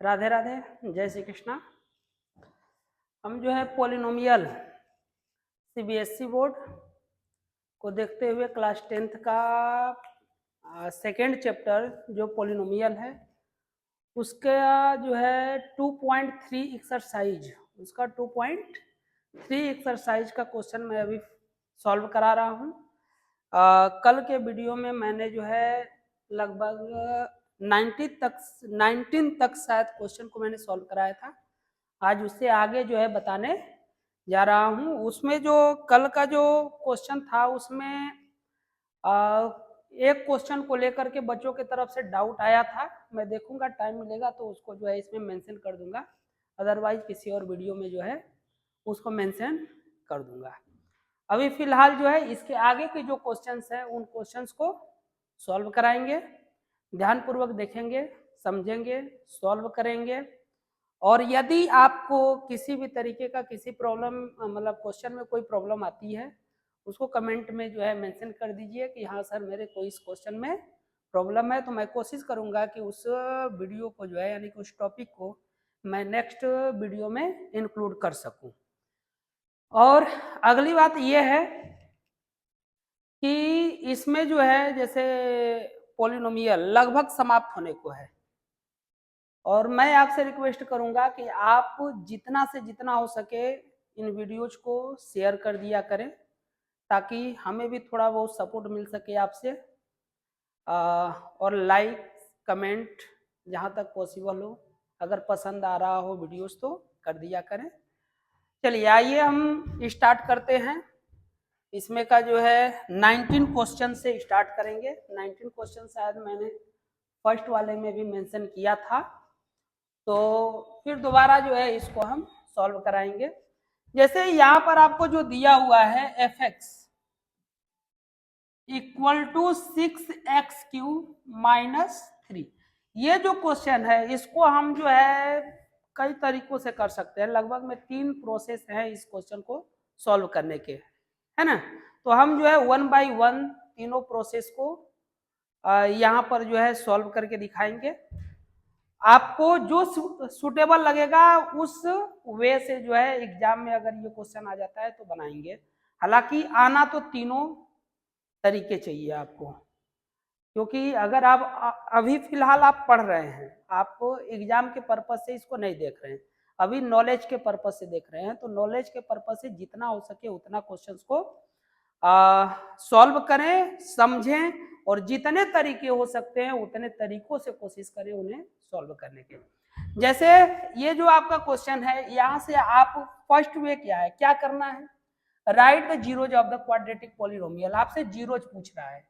राधे राधे, जय श्री कृष्णा। हम जो है पॉलिनोमियल सीबीएसई बोर्ड को देखते हुए क्लास 10th का सेकेंड चैप्टर जो पॉलिनोमियल है उसका जो है 2.3 एक्सरसाइज, उसका 2.3 एक्सरसाइज का क्वेश्चन मैं अभी सॉल्व करा रहा हूँ। कल के वीडियो में मैंने जो है लगभग 19 तक शायद क्वेश्चन को मैंने सॉल्व कराया था। आज उससे आगे जो है बताने जा रहा हूँ। उसमें जो कल का जो क्वेश्चन था उसमें एक क्वेश्चन को लेकर के बच्चों की तरफ से डाउट आया था। मैं देखूंगा टाइम मिलेगा तो उसको जो है इसमें मेंशन कर दूंगा, अदरवाइज किसी और वीडियो में जो है उसको मेंशन कर दूंगा। अभी फिलहाल जो है इसके आगे के जो क्वेश्चंस हैं उन क्वेश्चंस को सॉल्व कराएंगे, ध्यानपूर्वक देखेंगे, समझेंगे, सॉल्व करेंगे। और यदि आपको किसी भी तरीके का किसी प्रॉब्लम मतलब क्वेश्चन में कोई प्रॉब्लम आती है उसको कमेंट में जो है मेंशन कर दीजिए कि हाँ सर मेरे को इस क्वेश्चन में प्रॉब्लम है, तो मैं कोशिश करूंगा कि उस वीडियो को जो है यानी कि उस टॉपिक को मैं नेक्स्ट वीडियो में इंक्लूड कर सकूं। और अगली बात यह है कि इसमें जो है जैसे पॉलिनोमियल लगभग समाप्त होने को है और मैं आपसे रिक्वेस्ट करूंगा कि आप जितना से जितना हो सके इन वीडियोज को शेयर कर दिया करें ताकि हमें भी थोड़ा बहुत सपोर्ट मिल सके आपसे। और लाइक कमेंट जहाँ तक पॉसिबल हो, अगर पसंद आ रहा हो वीडियोस तो कर दिया करें। चलिए आइए हम स्टार्ट करते हैं। इसमें का जो है 19 क्वेश्चन से स्टार्ट करेंगे। 19 क्वेश्चन शायद मैंने फर्स्ट वाले में भी मेंशन किया था, तो फिर दोबारा जो है इसको हम सॉल्व कराएंगे। जैसे यहाँ पर आपको जो दिया हुआ है fx इक्वल टू 6x³ - 3, ये जो क्वेश्चन है इसको हम जो है कई तरीकों से कर सकते हैं। लगभग में 3 प्रोसेस है इस क्वेश्चन को सॉल्व करने के, है ना। तो हम जो है 1 बाई 1 तीनों प्रोसेस को यहाँ पर जो है सॉल्व करके दिखाएंगे। आपको जो सुटेबल लगेगा उस वे से जो है एग्जाम में अगर ये क्वेश्चन आ जाता है तो बनाएंगे। हालांकि आना तो तीनों तरीके चाहिए आपको, क्योंकि अगर आप अभी फिलहाल आप पढ़ रहे हैं, आप एग्जाम के पर्पज से इसको नहीं देख रहे हैं, अभी नॉलेज के पर्पज से देख रहे हैं, तो नॉलेज के पर्पज से जितना हो सके उतना क्वेश्चंस को सॉल्व करें, समझें और जितने तरीके हो सकते हैं उतने तरीकों से कोशिश करें उन्हें सॉल्व करने के। जैसे ये जो आपका क्वेश्चन है, यहाँ से आप फर्स्ट वे क्या है, क्या करना है, right the zeros of the quadratic polynomial. आपसे जीरोज पूछ रहा है,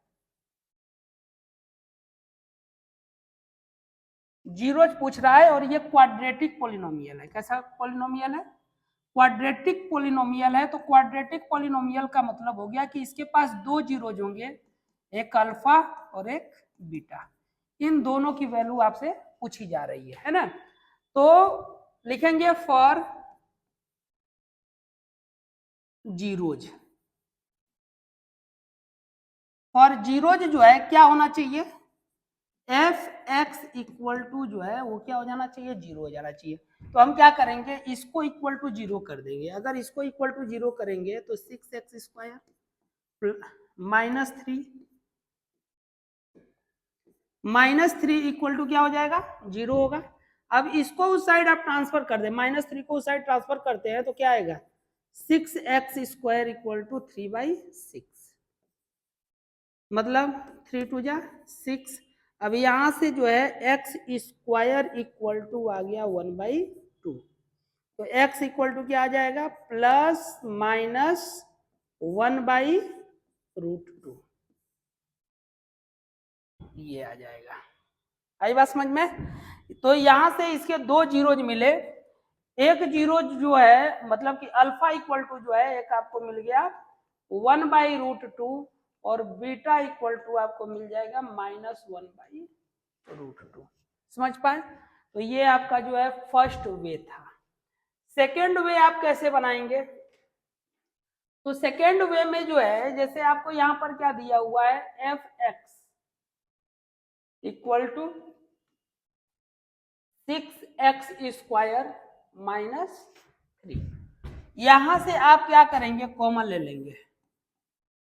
जीरोज पूछ रहा है और ये क्वाड्रेटिक पॉलिनोमियल है। कैसा पॉलिनोमियल है? क्वाड्रेटिक पॉलिनोमियल है। तो क्वाड्रेटिक पॉलिनोमियल का मतलब हो गया कि इसके पास दो जीरोज होंगे, एक अल्फा और एक बीटा। इन दोनों की वैल्यू आपसे पूछी जा रही है ना। तो लिखेंगे फॉर जीरोज, फॉर जीरोज जो है क्या होना चाहिए, fx इक्वल टू जो है वो क्या हो जाना चाहिए, जीरो हो जाना चाहिए। तो हम क्या करेंगे, इसको इक्वल टू जीरो कर देंगे। अगर इसको इक्वल टू जीरो करेंगे तो 6x² -3 इक्वल टू क्या हो जाएगा, जीरो होगा। अब इसको उस साइड आप ट्रांसफर कर दे, -3 को उस साइड ट्रांसफर करते हैं तो क्या आएगा, 6x² इक्वल टू 3/6, मतलब 3 2 जा 6। अब यहां से जो है x² इक्वल टू आ गया 1/2, तो x इक्वल टू क्या आ जाएगा, +/-1/√2, ये आ जाएगा। आई बात समझ में? तो यहां से इसके दो जीरोज मिले, एक जीरो जो है मतलब कि अल्फा इक्वल टू जो है एक आपको मिल गया 1/√2 और बीटा इक्वल टू आपको मिल जाएगा -1/√2। समझ पाए? तो ये आपका जो है फर्स्ट वे था। सेकेंड वे आप कैसे बनाएंगे, तो सेकेंड वे में जो है जैसे आपको यहां पर क्या दिया हुआ है, fx equal to 6x² minus 3। यहां से आप क्या करेंगे, कॉमन ले लेंगे।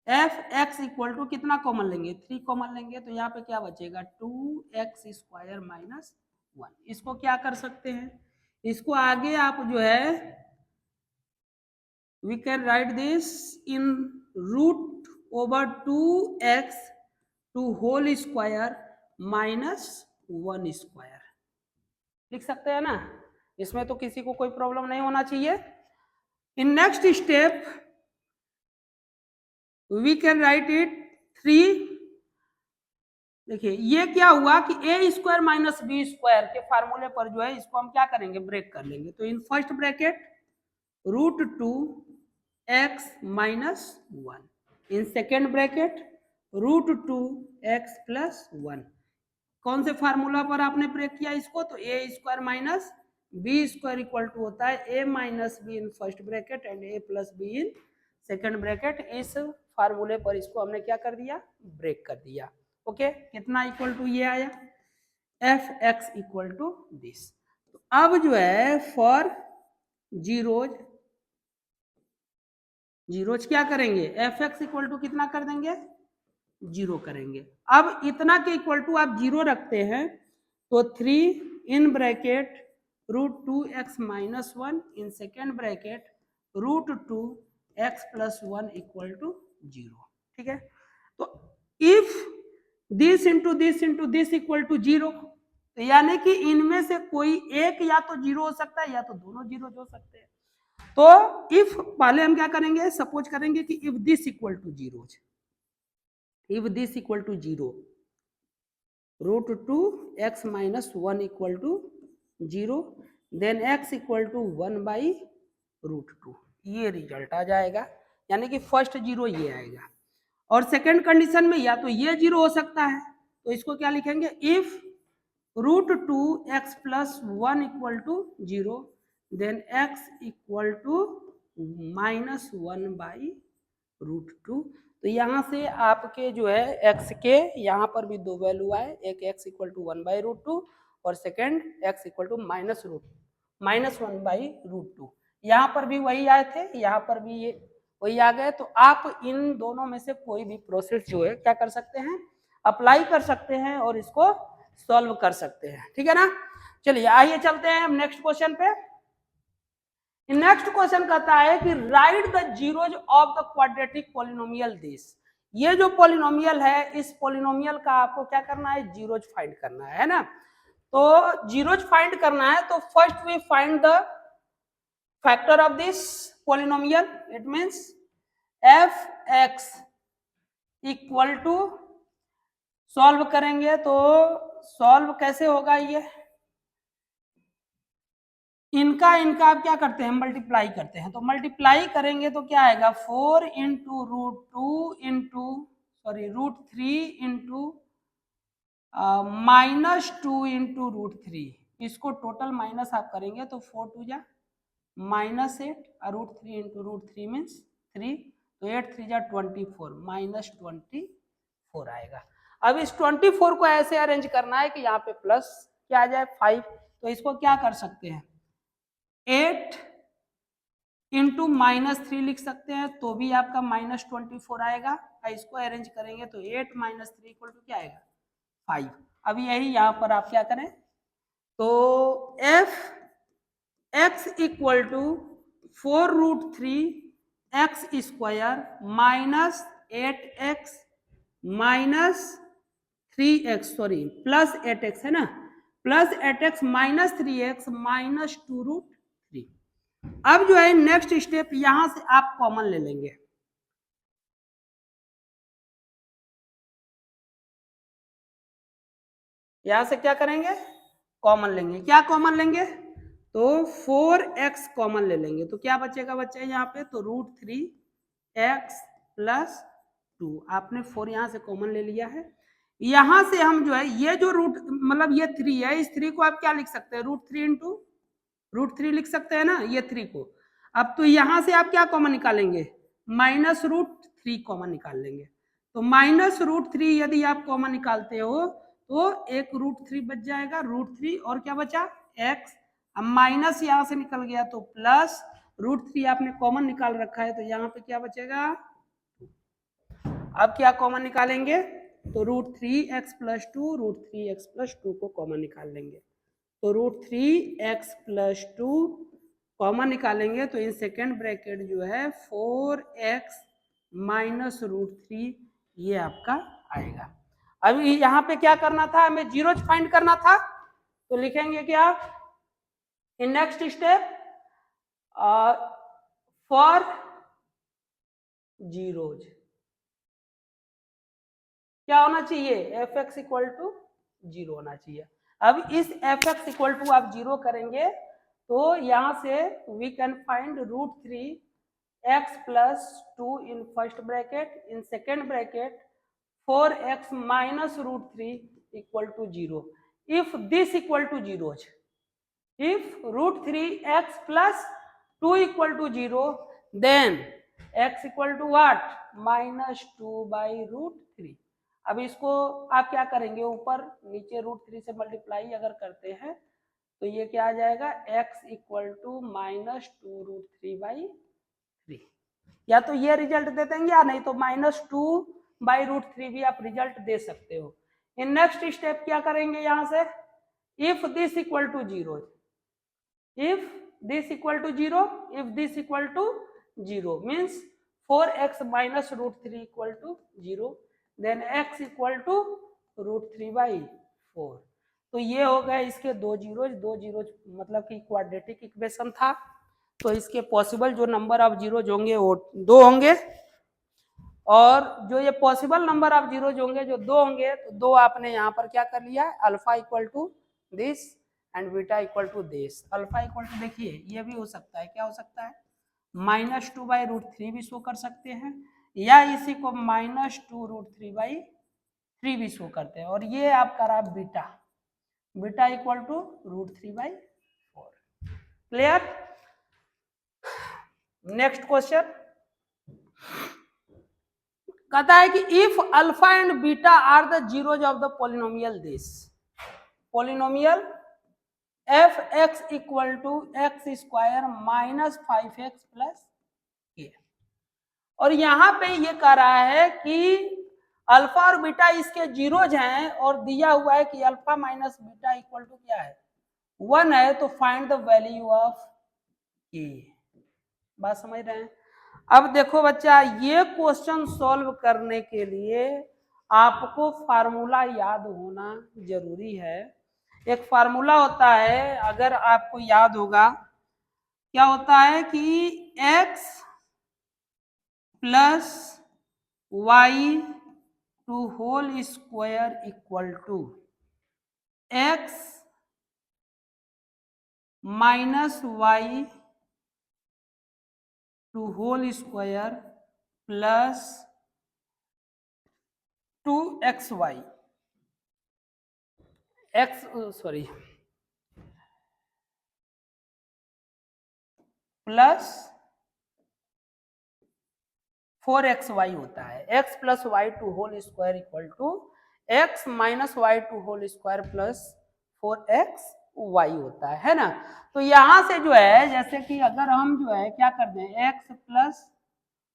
एफ एक्स इक्वल टू कितना कॉमन लेंगे, 3 कॉमन लेंगे, तो यहाँ पे क्या बचेगा 2x² माइनस 1। इसको क्या कर सकते हैं, इसको आगे आप जो है we can write this in root over 2x to whole square minus 1²। लिख सकते हैं ना, इसमें तो किसी को कोई प्रॉब्लम नहीं होना चाहिए। In next step we can write it 3। देखिए ये क्या हुआ कि a² माइनस b² के फार्मूले पर जो है इसको हम क्या करेंगे, ब्रेक कर लेंगे। तो इन first bracket √2x minus 1, in second bracket √2x plus 1। कौन से फार्मूला पर आपने ब्रेक किया इसको, तो a² minus b² equal to होता है a minus b in first bracket and a plus b in second bracket. इस फार्मूले पर इसको हमने क्या कर दिया, ब्रेक कर दिया। ओके कितना इक्वल टू ये आया, F x equal to this. तो अब जो है फॉर जीरोज क्या करेंगे, एफ एक्स इक्वल टू कितना कर देंगे, 0 करेंगे। अब इतना के इक्वल टू आप 0 रखते हैं तो 3 in bracket √2x minus 1 in second bracket √2x plus 1 equal to 0। ठीक है, तो if this into this equal to 0, तो यानी कि इनमें से कोई एक या तो 0 हो सकता है या तो दोनों 0 हो सकते हैं। तो इफ पहले हम क्या करेंगे, सपोज करेंगे कि if this equal to 0, if this equal to 0, √2x minus 1 equal to 0, then x equal to 1 by √2, ये रिजल्ट आ जाएगा। यानी कि फर्स्ट 0 ये आएगा, और सेकंड कंडीशन में या तो ये 0 हो सकता है, तो इसको क्या लिखेंगे, if √2x plus 1 equal to 0, then x equal to minus 1 by √2। तो यहाँ से आपके जो है x के यहाँ पर भी दो वैल्यू आए, एक x इक्वल टू 1 बाई √2 और second x equal to minus 1 by √2। यहाँ पर भी वही आए थे, यहाँ पर भी ये वही आ गए। तो आप इन दोनों में से कोई भी प्रोसेस जो है क्या कर सकते हैं, अप्लाई कर सकते हैं और इसको सॉल्व कर सकते हैं। ठीक है ना, चलिए आइए चलते हैं हम नेक्स्ट क्वेश्चन पे। नेक्स्ट क्वेश्चन कहता है कि right the zeros of the quadratic polynomial this. ये जो पॉलिनोमियल है, इस पॉलिनोमियल का आपको क्या करना है, जीरोज फाइंड करना है ना। तो जीरोज फाइंड करना है, तो first we find the factor of this polynomial. It means F x equal to, solve करेंगे तो सॉल्व कैसे होगा, ये इनका आप क्या करते हैं, मल्टीप्लाई करते हैं। तो मल्टीप्लाई करेंगे तो क्या आएगा, 4 इंटू √3 इंटू माइनस 2 इंटू √3। इसको टोटल माइनस आप करेंगे तो 4 2 जा -8 और √3 इंटू √3 मीन्स 3, तो 8 3 जा 24 माइनस 24 आएगा। अब इस 24 को ऐसे अरेंज करना है कि यहाँ पे प्लस क्या आ जाए 5। तो इसको क्या कर सकते हैं, 8 इंटू -3 लिख सकते हैं, तो भी आपका -24 आएगा। इसको अरेंज करेंगे तो 8 - 3 इक्वल टू क्या आएगा, 5। अब यही यहाँ पर आप क्या करें, तो F x equal to 4√3x² minus 8x minus 3x, sorry plus 8x है ना, plus 8x minus 3x minus 2√3। अब जो है नेक्स्ट स्टेप, यहां से आप कॉमन ले लेंगे। यहां से क्या करेंगे, कॉमन लेंगे। क्या कॉमन लेंगे, तो 4x कॉमन ले लेंगे, तो क्या बचेगा बच्चे यहाँ पे, तो √3x प्लस 2। आपने 4 यहां से कॉमन ले लिया है। यहां से हम जो है ये जो रूट मतलब ये 3 है, इस 3 को आप क्या लिख सकते हैं, √3 इंटू √3 लिख सकते हैं ना, ये 3 को। अब तो यहां से आप क्या कॉमन निकालेंगे, -√3 कॉमन निकाल लेंगे। तो -√3 यदि आप कॉमन निकालते हो तो एक √3 बच जाएगा, √3 और क्या बचा एक्स, अब माइनस यहाँ से निकल गया तो प्लस √3 आपने कॉमन निकाल रखा है तो यहाँ पे क्या बचेगा, अब क्या कॉमन निकालेंगे तो √3x + 2, √3x + 2 को कॉमन निकाल लेंगे तो √3x + 2 कॉमन निकालेंगे तो इन सेकेंड ब्रैकेट जो है 4x - √3 ये आपका आएगा। अभी यहाँ पे क्या करना था, हमें जीरोज फाइंड करना था तो लिखेंगे क्या इन नेक्स्ट स्टेप फॉर जीरोज क्या होना चाहिए, fx = 0 होना चाहिए। अब इस fx = आप 0 करेंगे तो यहां से we can find √3x + 2 in first bracket, in second bracket 4x - √3 = 0। If this equal to 0, if √3x + 2 = 0, then x = what, -2/√3। अब इसको आप क्या करेंगे, ऊपर नीचे √3 से मल्टीप्लाई अगर करते हैं तो ये क्या आ जाएगा, x = -2√3/3। या तो ये रिजल्ट दे देंगे या नहीं तो -2/√3 भी आप रिजल्ट दे सकते हो। इन नेक्स्ट स्टेप क्या करेंगे, यहां से if this equal to 0, if this equal to 0, if this equal to 0 means 4x - √3 = 0, then x = √3/4। तो ये हो गए इसके दो जीरोज मतलब कि क्वाड्रेटिक इक्वेशन था। तो इसके पॉसिबल जो नंबर ऑफ जीरोज होंगे वो 2 होंगे और जो ये पॉसिबल नंबर ऑफ जीरोज होंगे जो 2 होंगे तो 2 आपने यहाँ पर क्या कर लिया, alpha = this and beta = this. Alpha equal to देखिए ये भी हो सकता है, क्या हो सकता है, -2/√3 भी शो कर सकते हैं या इसी को -2√3/3 भी शो करते हैं और ये आपका रहा बीटा = √3/4। क्लियर। नेक्स्ट क्वेश्चन कहता है कि if alpha and beta are the zeros of the polynomial this polynomial f(x = x² - 5x + a) और यहाँ पे ये कह रहा है कि अल्फा और बीटा इसके जीरोज हैं और दिया हुआ है कि alpha minus beta equal to क्या है, 1 है, तो find the value of a. बात समझ रहे हैं। अब देखो बच्चा, ये क्वेश्चन सॉल्व करने के लिए आपको फार्मूला याद होना जरूरी है। एक फार्मूला होता है, अगर आपको याद होगा, क्या होता है कि x + y to whole square equal to x - y to whole square plus 2xy plus 4xy होता है। x + y to whole square equal to x - y to whole square plus 4xy होता है ना। तो यहां से जो है, जैसे कि अगर हम जो है क्या कर दें, x +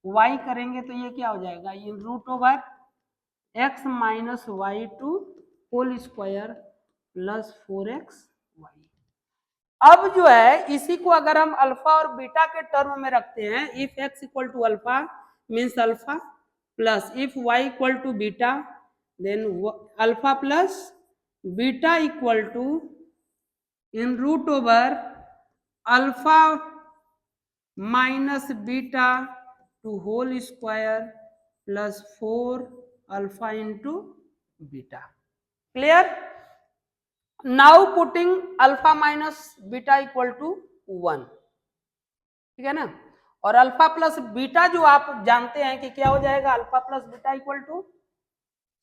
y करेंगे तो ये क्या हो जाएगा, ये √x - y to whole square plus 4xy। अब जो है इसी को अगर हम अल्फा और बीटा के टर्म में रखते हैं, if x = alpha means alpha plus if y = beta then alpha plus beta equal to in √अल्फा minus beta to whole square plus 4 alpha into beta. Clear. Now putting alpha minus beta equal to 1, ठीक है ना। और alpha plus beta जो आप जानते हैं कि क्या हो जाएगा, alpha plus beta equal to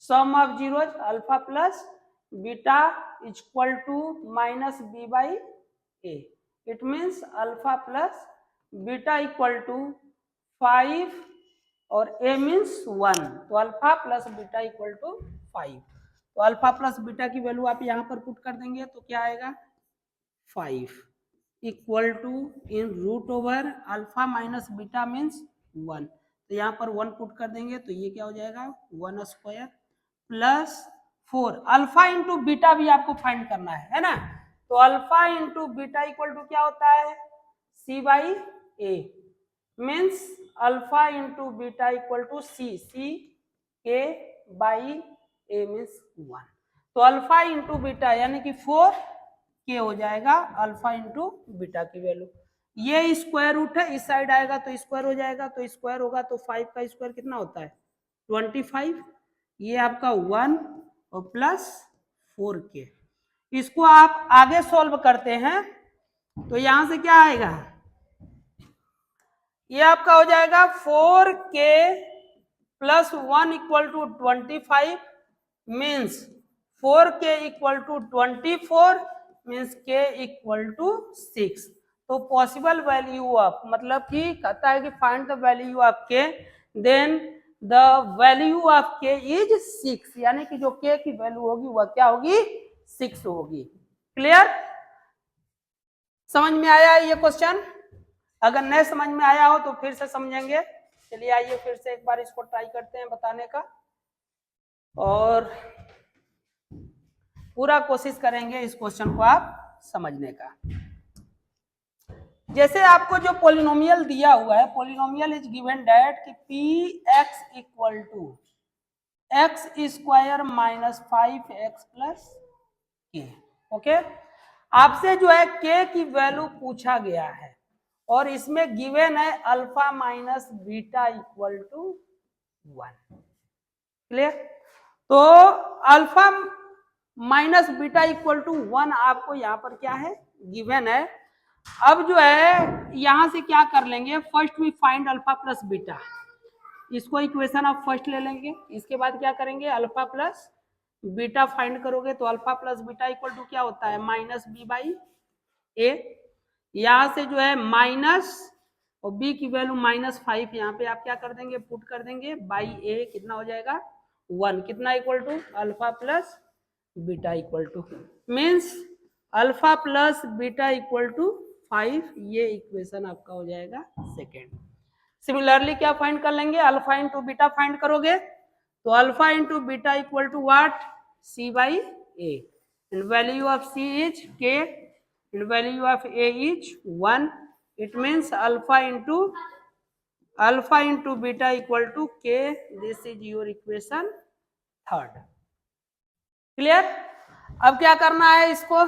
sum of zeros alpha plus beta equal to -b/a। It means alpha plus beta equal to 5 और a मीन्स 1, तो alpha plus beta equal to 5। तो अल्फा प्लस बीटा की value आप यहाँ पर put कर देंगे तो क्या आएगा, 5 equal to in root over alpha minus beta means 1, तो यहाँ पर 1 पुट कर देंगे तो ये क्या हो जाएगा 1 square plus 4 alpha into beta भी आपको फाइंड करना है ना, तो alpha into beta equal to क्या होता है c by a means alpha into beta equal to c k by a means 1, तो अल्फा इंटू बीटा यानी कि 4 के हो जाएगा अल्फा इंटू बीटा की वैल्यू, ये स्क्वायर रूट है इस साइड आएगा तो स्क्वायर हो जाएगा, तो स्क्वायर होगा तो 5 का स्क्वायर कितना होता है 25, ये आपका 1 और प्लस 4 के, इसको आप आगे सॉल्व करते हैं तो यहां से क्या आएगा, ये आपका हो जाएगा 4k plus 1 equal to 25 means 4k equal to 24 means k equal to 6, तो पॉसिबल वैल्यू ऑफ मतलब कि कहता है कि find the value of k, then the value of k is 6, यानी कि जो k की वैल्यू होगी वह क्या होगी 6 होगी। क्लियर, समझ में आया ये क्वेश्चन? अगर नहीं समझ में आया हो तो फिर से समझेंगे। चलिए आइए फिर से एक बार इसको ट्राई करते हैं बताने का, और पूरा कोशिश करेंगे इस क्वेश्चन को आप समझने का। जैसे आपको जो पॉलिनोमियल दिया हुआ है, पॉलिनोमियल इज गिवन दैट कि p x equal to x square minus 5x plus k, okay, आपसे जो है के की वैल्यू पूछा गया है और इसमें गिवन है alpha minus beta equal to 1। Clear, तो alpha minus beta equal to 1 आपको यहाँ पर क्या है गिवन है। अब जो है यहां से क्या कर लेंगे, first we find alpha plus beta, इसको इक्वेशन आप फर्स्ट ले लेंगे, इसके बाद क्या करेंगे अल्फा प्लस बीटा फाइंड करोगे तो alpha plus beta equal to क्या होता है माइनस बी बाई ए, यहां से जो है माइनस और बी की वैल्यू -5, यहाँ पे आप क्या कर देंगे पुट कर देंगे बाई ए, कितना हो जाएगा 1, कितना equal to alpha plus beta equal to means alpha plus beta equal to 5, ये इक्वेशन आपका हो जाएगा सेकेंड। सिमिलरली क्या फाइंड कर लेंगे, अल्फा इंटू बीटा फाइंड करोगे तो alpha into beta equal to what c by a, and value of c is k and value of a is 1, it means alpha into beta equal to k, this is your equation third. Clear, अब क्या करना है इसको,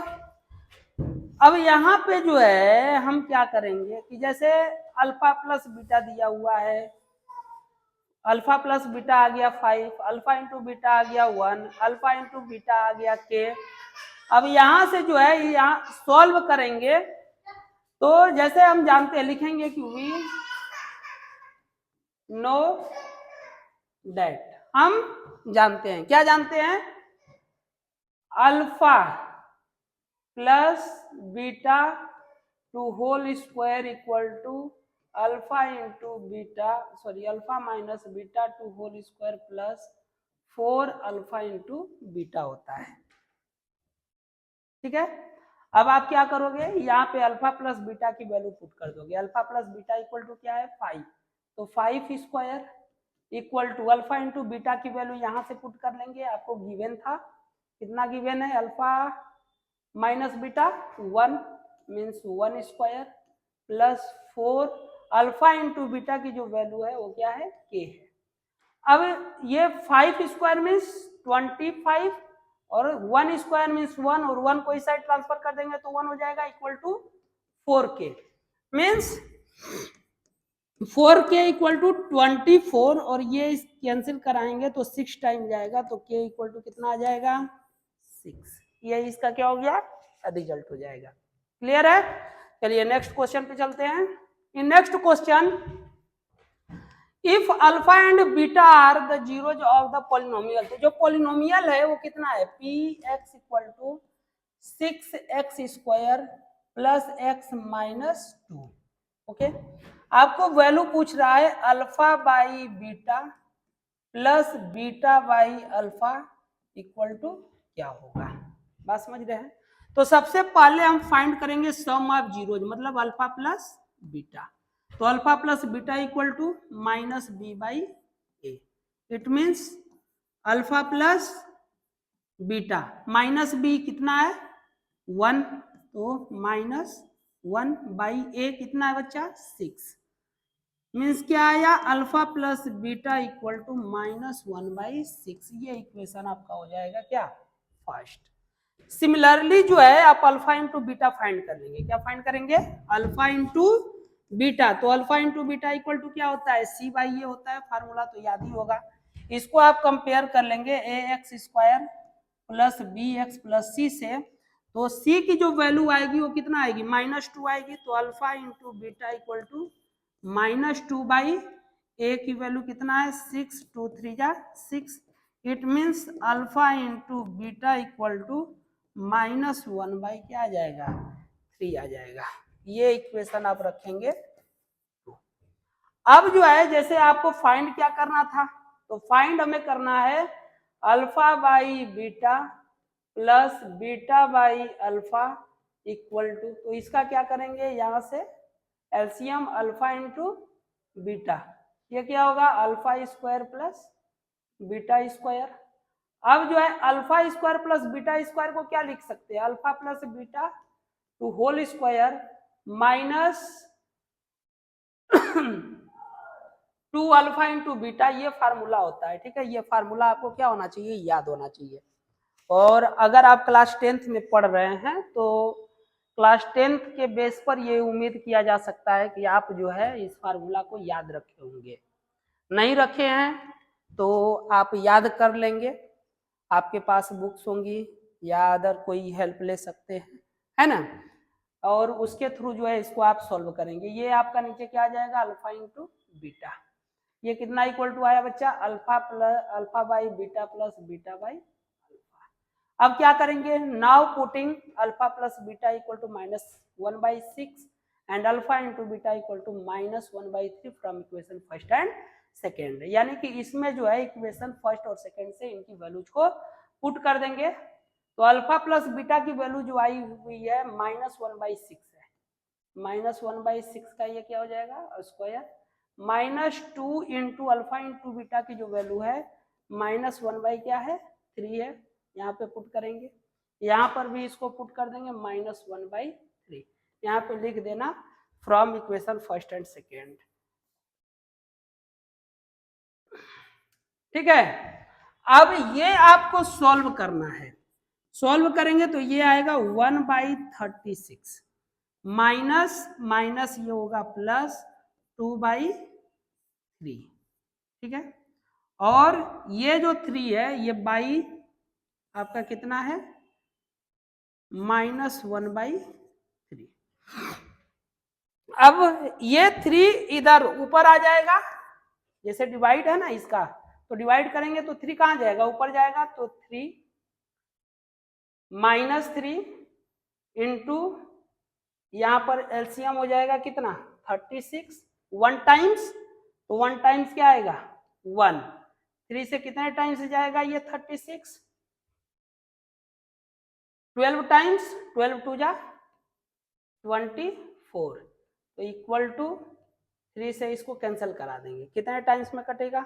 अब यहाँ पे जो है हम क्या करेंगे कि जैसे अल्फा प्लस बीटा दिया हुआ है, अल्फा प्लस बीटा आ गया 5, अल्फा इंटू बीटा आ गया 1, अल्फा इंटू बीटा आ गया के। अब यहां से जो है यहाँ सॉल्व करेंगे तो जैसे हम जानते हैं लिखेंगे कि वी नो दैट, हम जानते हैं, क्या जानते हैं, alpha plus beta to whole square equal to alpha into beta alpha minus beta to whole square plus 4 alpha into beta होता है। ठीक है, अब आप क्या करोगे, यहाँ पे अल्फा प्लस बीटा की वैल्यू पुट कर दोगे, alpha plus beta equal to क्या है 5, तो 5 square equal to alpha into beta की वैल्यू यहाँ से पुट कर लेंगे, आपको गिवन था, कितना गिवन है alpha minus beta 1 means 1 square plus 4 alpha into beta की जो वैल्यू है वो क्या है के है। अब ये 5 स्क्वायर मीन्स 25 और 1 स्क्वायर मीन्स 1 और 1 को इस साइड ट्रांसफर कर देंगे तो 1 हो जाएगा equal to 4k means 4k equal to 24 और ये कैंसिल कराएंगे तो 6 टाइम जाएगा तो k इक्वल टू कितना आ जाएगा 6, ये इसका क्या हो गया रिजल्ट हो जाएगा। क्लियर है, चलिए नेक्स्ट क्वेश्चन पे चलते हैं। In next question, if alpha and beta are the zeros of the polynomial, तो जो पॉलिनोमियल है वो कितना है p x equal to 6x square plus x minus 2, okay, आपको वैल्यू पूछ रहा है alpha by beta plus beta by alpha equal to क्या होगा, बात समझ रहे हैं। तो सबसे पहले हम फाइंड करेंगे सम ऑफ जीरोज, मतलब अल्फा प्लस बीटा। तो alpha plus beta equal to minus b by a. It means alpha plus beta minus b कितना है 1, तो माइनस 1 बाई ए कितना है बच्चा 6। मीन्स क्या आया alpha plus beta equal to minus 1 by 6। ये इक्वेशन आपका हो जाएगा क्या फर्स्ट। सिमिलरली जो है आप अल्फा इंटू बीटा फाइंड कर लेंगे। क्या फाइंड करेंगे अल्फा इंटू बीटा। तो alpha into beta equal to क्या होता है सी बाई ए होता है, फार्मूला तो याद ही होगा। इसको आप कंपेयर कर लेंगे a x square plus b x plus c से। तो सी की जो वैल्यू आएगी वो कितना आएगी -2 आएगी। तो alpha into beta equal to -2 by a की वैल्यू कितना है 6, 2 3 जा 6। It means alpha into beta equal to -1 by क्या आ जाएगा 3 आ जाएगा। ये इक्वेशन आप रखेंगे। अब जो है जैसे आपको फाइंड क्या करना था, तो फाइंड हमें करना है alpha by beta plus beta by alpha equal to, तो इसका क्या करेंगे यहाँ से एलसीएम अल्फा इंटू बीटा, ये क्या होगा alpha square plus beta square. अब जो है alpha square plus beta square को क्या लिख सकते हैं alpha plus beta to whole square minus 2 alpha into beta, ये फार्मूला होता है। ठीक है, ये फार्मूला आपको क्या होना चाहिए याद होना चाहिए। और अगर आप क्लास 10th में पढ़ रहे हैं तो क्लास 10th के बेस पर ये उम्मीद किया जा सकता है कि आप जो है इस फार्मूला को याद रखे होंगे। नहीं रखे हैं तो आप याद कर लेंगे, आपके पास बुक्स होंगी या अदर कोई हेल्प ले सकते हैं, है ना। और उसके थ्रू जो है इसको आप सॉल्व करेंगे। ये आपका नीचे क्या आ जाएगा अल्फा इंटू बीटा, ये कितना इक्वल टू आया बच्चा alpha by beta plus beta by alpha. अब क्या करेंगे now putting alpha plus beta equal to -1 by 6 and alpha into beta equal to -1 by 3 from equation first and second. यानी कि इसमें जो है इक्वेशन फर्स्ट और सेकेंड से इनकी वैल्यूज को पुट कर देंगे। तो अल्फा प्लस बीटा की वैल्यू जो आई हुई है -1 बाई 6 है, -1 बाई 6 का ये क्या हो जाएगा square, -2 into alpha into beta की जो वैल्यू है -1 बाई क्या है 3 है, यहाँ पे पुट करेंगे। यहाँ पर भी इसको पुट कर देंगे -1 बाई 3, यहाँ पे लिख देना from equation first and second. ठीक है, अब ये आपको सॉल्व करना है। सॉल्व करेंगे तो ये आएगा 1 बाई 36 माइनस माइनस ये होगा प्लस 2 बाई 3। ठीक है, और ये जो 3 है ये बाई आपका कितना है -1 बाई 3। अब ये 3 इधर ऊपर आ जाएगा, जैसे डिवाइड है ना इसका, तो डिवाइड करेंगे तो 3 कहाँ जाएगा ऊपर जाएगा। तो 3 -3 इंटू यहाँ पर एलसीएम हो जाएगा कितना 36 1 टाइम्स, तो 1 टाइम्स क्या आएगा 1, 3 से कितने टाइम्स जाएगा ये 36, 12 टाइम्स 12 2 जा 24, तो इक्वल टू 3 से इसको कैंसिल करा देंगे, कितने टाइम्स में कटेगा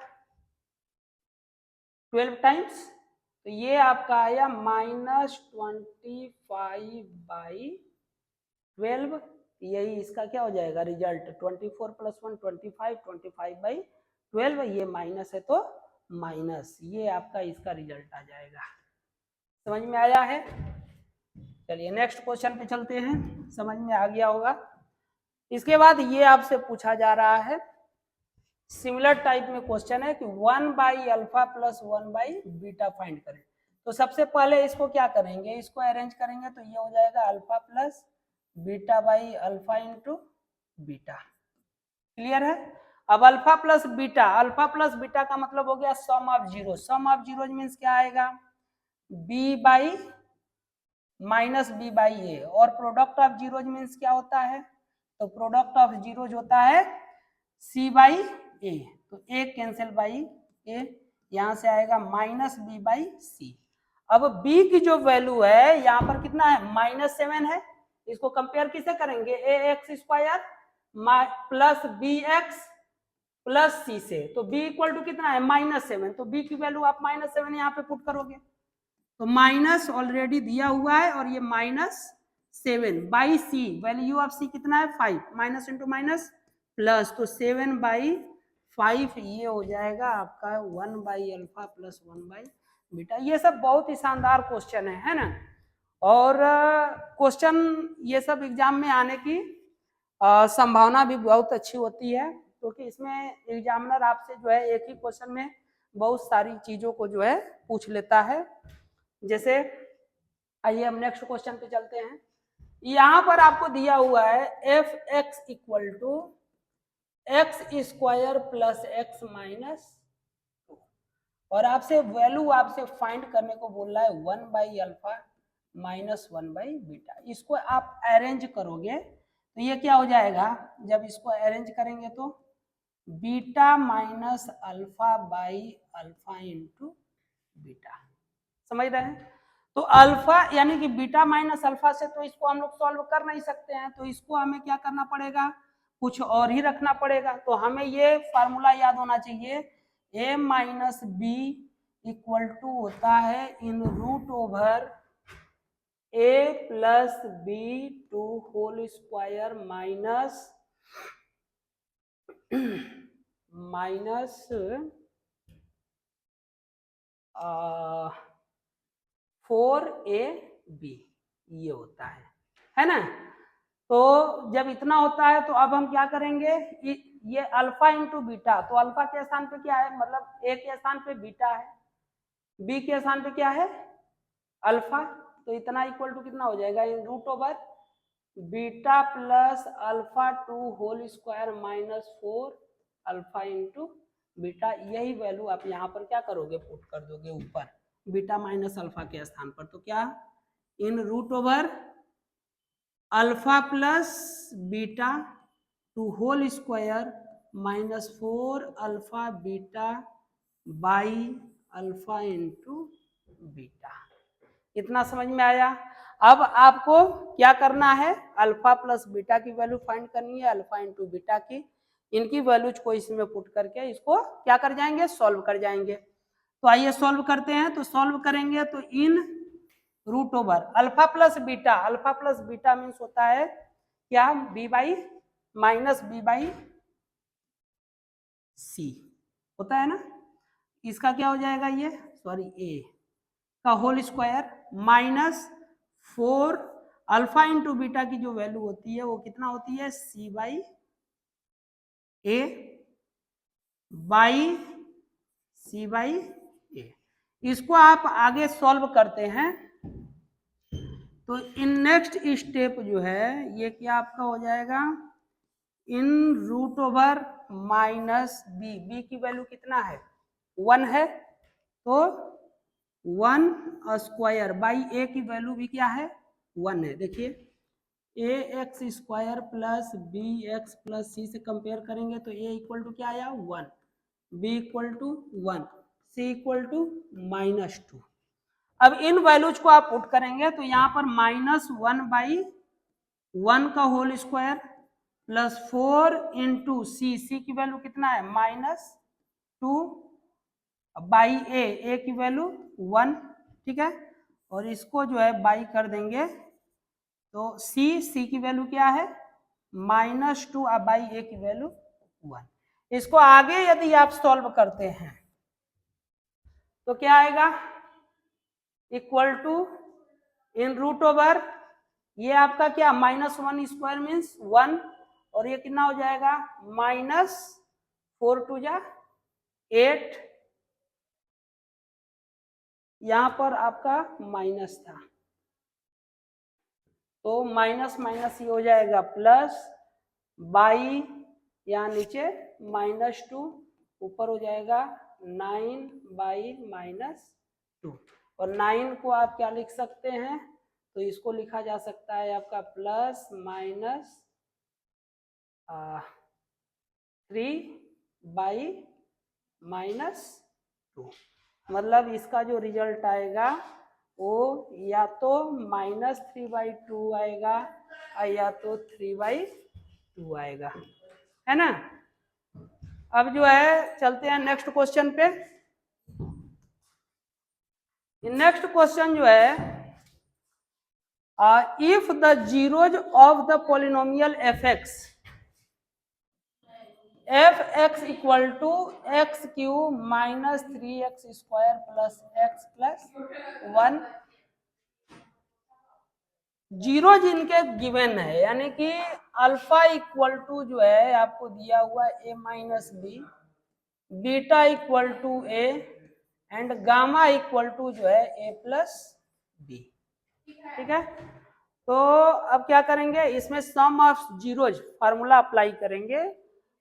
12 टाइम्स, तो ये आपका आया -25 बाई 12। यही इसका क्या हो जाएगा रिजल्ट 24 + 1 25, 25 बाई 12, ये माइनस है तो माइनस, ये आपका इसका रिजल्ट आ जाएगा। समझ में आया है। चलिए नेक्स्ट क्वेश्चन पे चलते हैं, समझ में आ गया होगा। इसके बाद ये आपसे पूछा जा रहा है सिमिलर टाइप में क्वेश्चन है कि 1 by alpha plus 1 by beta find करें। तो सबसे पहले इसको क्या करेंगे इसको अरेंज करेंगे, तो ये हो जाएगा alpha plus beta by alpha into beta. Clear है। अब अल्फा प्लस बीटा का मतलब हो गया sum of zero. Sum of zero means क्या आएगा b by minus b by a, और प्रोडक्ट ऑफ जीरोज मीन्स क्या होता है, तो प्रोडक्ट ऑफ जीरोज होता है सी बाई ए, तो ए कैंसिल बाई ए, यहां से आएगा -b बाई सी। अब b की जो वैल्यू है यहाँ पर कितना है -7 है, इसको कंपेयर किसे करेंगे ax square plus bx plus c से, तो b इक्वल टू कितना है -7, तो b की वैल्यू आप -7 यहाँ पे पुट करोगे तो माइनस ऑलरेडी दिया हुआ है और ये -7 बाई सी, वैल्यू ऑफ सी कितना है 5, माइनस इंटू माइनस प्लस, तो 7/5 ये हो जाएगा आपका 1/अल्फा प्लस 1/बीटा। ये सब बहुत ही शानदार क्वेश्चन है ना। और क्वेश्चन ये सब एग्जाम में आने की संभावना भी बहुत अच्छी होती है, क्योंकि इसमें एग्जामिनर आपसे जो है एक ही क्वेश्चन में बहुत सारी चीजों को जो है पूछ लेता है। जैसे आइए हम नेक्स्ट क्वेश्चन पे चलते हैं। यहां पर आपको दिया हुआ है f x equal to x square plus x minus, और आपसे वैल्यू आपसे फाइंड करने को बोल रहा है 1/अल्फा माइनस 1/बीटा। इसको आप अरेंज करोगे तो ये क्या हो जाएगा, जब इसको अरेंज करेंगे तो beta minus alpha by alpha into beta. समझ रहे हैं? तो अल्फा यानी कि बीटा माइनस अल्फा से तो इसको हम लोग सॉल्व कर नहीं सकते हैं, तो इसको हमें क्या करना पड़ेगा, कुछ और ही रखना पड़ेगा। तो हमें ये फार्मूला याद होना चाहिए, a minus b equal to होता है इन root over a plus b to whole square minus 4ab ये होता है ना। तो जब इतना होता है तो अब हम क्या करेंगे, ये अल्फा इंटू बीटा, तो अल्फा के स्थान पे क्या है, मतलब ए के स्थान पे बीटा है, बी के स्थान पे क्या है अल्फा, तो इतना इक्वल टू कितना हो जाएगा इन root over beta plus alpha to whole square minus 4 alpha into beta. यही वैल्यू आप यहाँ पर क्या करोगे, पुट कर दोगे ऊपर बीटा माइनस अल्फा के स्थान पर, तो क्या इन root over alpha plus beta to whole square minus 4 alpha beta by alpha into beta. इतना समझ में आया। अब आपको क्या करना है, अल्फा प्लस बीटा की वैल्यू फाइंड करनी है, अल्फा इंटू बीटा की, इनकी वैल्यूज को इसमें पुट करके इसको क्या कर जाएंगे, सॉल्व कर जाएंगे। तो आइए सॉल्व करते हैं। तो सॉल्व करेंगे तो इन root over alpha plus beta means होता है क्या, b by minus b by c होता है ना। इसका क्या हो जाएगा, ये सॉरी ए का whole square minus 4 alpha into beta की जो वैल्यू होती है वो कितना होती है c by a by c by a. इसको आप आगे सॉल्व करते हैं तो इन नेक्स्ट स्टेप जो है ये क्या आपका हो जाएगा, इन root over minus b, b की वैल्यू कितना है 1 है, तो 1 स्क्वायर बाई ए की वैल्यू भी क्या है 1 है। देखिए a x square plus b x plus c से कंपेयर करेंगे तो ए इक्वल टू क्या आया 1, b equal to 1, c equal to -2। अब इन वैल्यूज को आप पुट करेंगे तो यहाँ पर -1/1 का होल स्क्वायर प्लस 4 इंटू सी, सी की वैल्यू कितना है -2 बाई ए की वैल्यू 1, ठीक है। और इसको जो है बाई कर देंगे तो सी की वैल्यू क्या है -2 बाई ए की वैल्यू 1। इसको आगे यदि आप सॉल्व करते हैं तो क्या आएगा, equal to in root over ये आपका क्या -1 स्क्वायर मीन्स 1, और ये कितना हो जाएगा -4 2 8, यहां पर आपका माइनस था तो माइनस माइनस ये हो जाएगा प्लस बाई, यहाँ नीचे -2 ऊपर हो जाएगा 9/-2, और 9 को आप क्या लिख सकते हैं, तो इसको लिखा जा सकता है आपका प्लस माइनस 3/-2, मतलब इसका जो रिजल्ट आएगा वो या तो -3/2 आएगा या तो 3/2 आएगा, है ना। अब जो है चलते हैं नेक्स्ट क्वेश्चन पे। नेक्स्ट क्वेश्चन जो है if the zeros of the polynomial fx equal to x cube minus 3x square plus x plus 1 zero जिनके गिवन है, यानी कि अल्फा इक्वल टू जो है आपको दिया हुआ a minus b, beta equal to a and gamma equal to जो है a प्लस बी। ठीक है, तो अब क्या करेंगे, इसमें sum of zeros formula apply करेंगे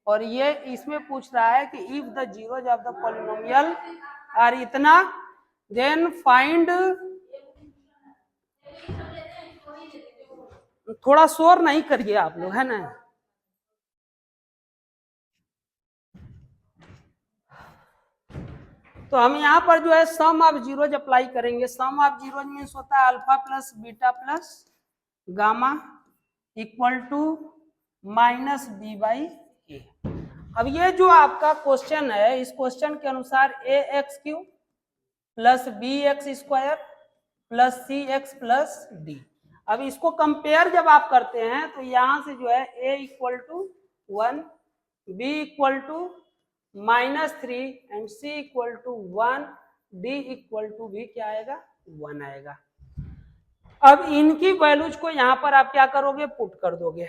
और ये इसमें पूछ रहा है कि if the zeros of the polynomial are इतना देन फाइंड, थोड़ा शोर नहीं करिए आप लोग, है ना। तो हम यहाँ पर जो है सम ऑफ जीरोज अप्लाई करेंगे। सम ऑफ जीरोज मीन्स होता है alpha plus beta plus gamma equal to minus b by a. अब ये जो आपका क्वेश्चन है, इस क्वेश्चन के अनुसार a x cube plus b x square plus c x plus d. अब इसको कंपेयर जब आप करते हैं तो यहां से जो है a equal to 1, b equal to -3 and c equal to 1, d equal to भी क्या आएगा, 1 आएगा। अब इनकी वैल्यूज को यहाँ पर आप क्या करोगे, पुट कर दोगे।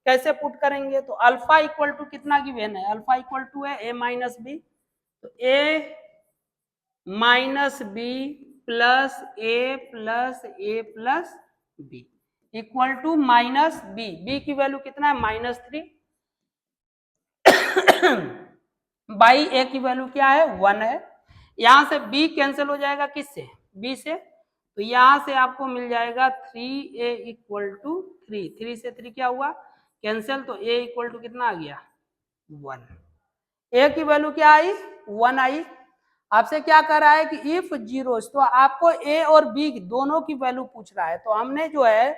कैसे पुट करेंगे, तो अल्फा इक्वल टू कितना गिवन है, अल्फा इक्वल टू है a माइनस बी, तो a minus b plus a plus a plus b equal to minus b, b की वैल्यू कितना है -3 बाई ए की वैल्यू क्या है 1 है। यहां से b कैंसिल हो जाएगा किससे, b से, तो यहां से आपको मिल जाएगा 3a इक्वल टू 3, 3 से 3 क्या हुआ कैंसिल, तो a इक्वल टू कितना आ गया 1। a की वैल्यू क्या आई 1 आई। आपसे क्या कर रहा है कि इफ जीरोस, तो आपको a और b दोनों की वैल्यू पूछ रहा है, तो हमने जो है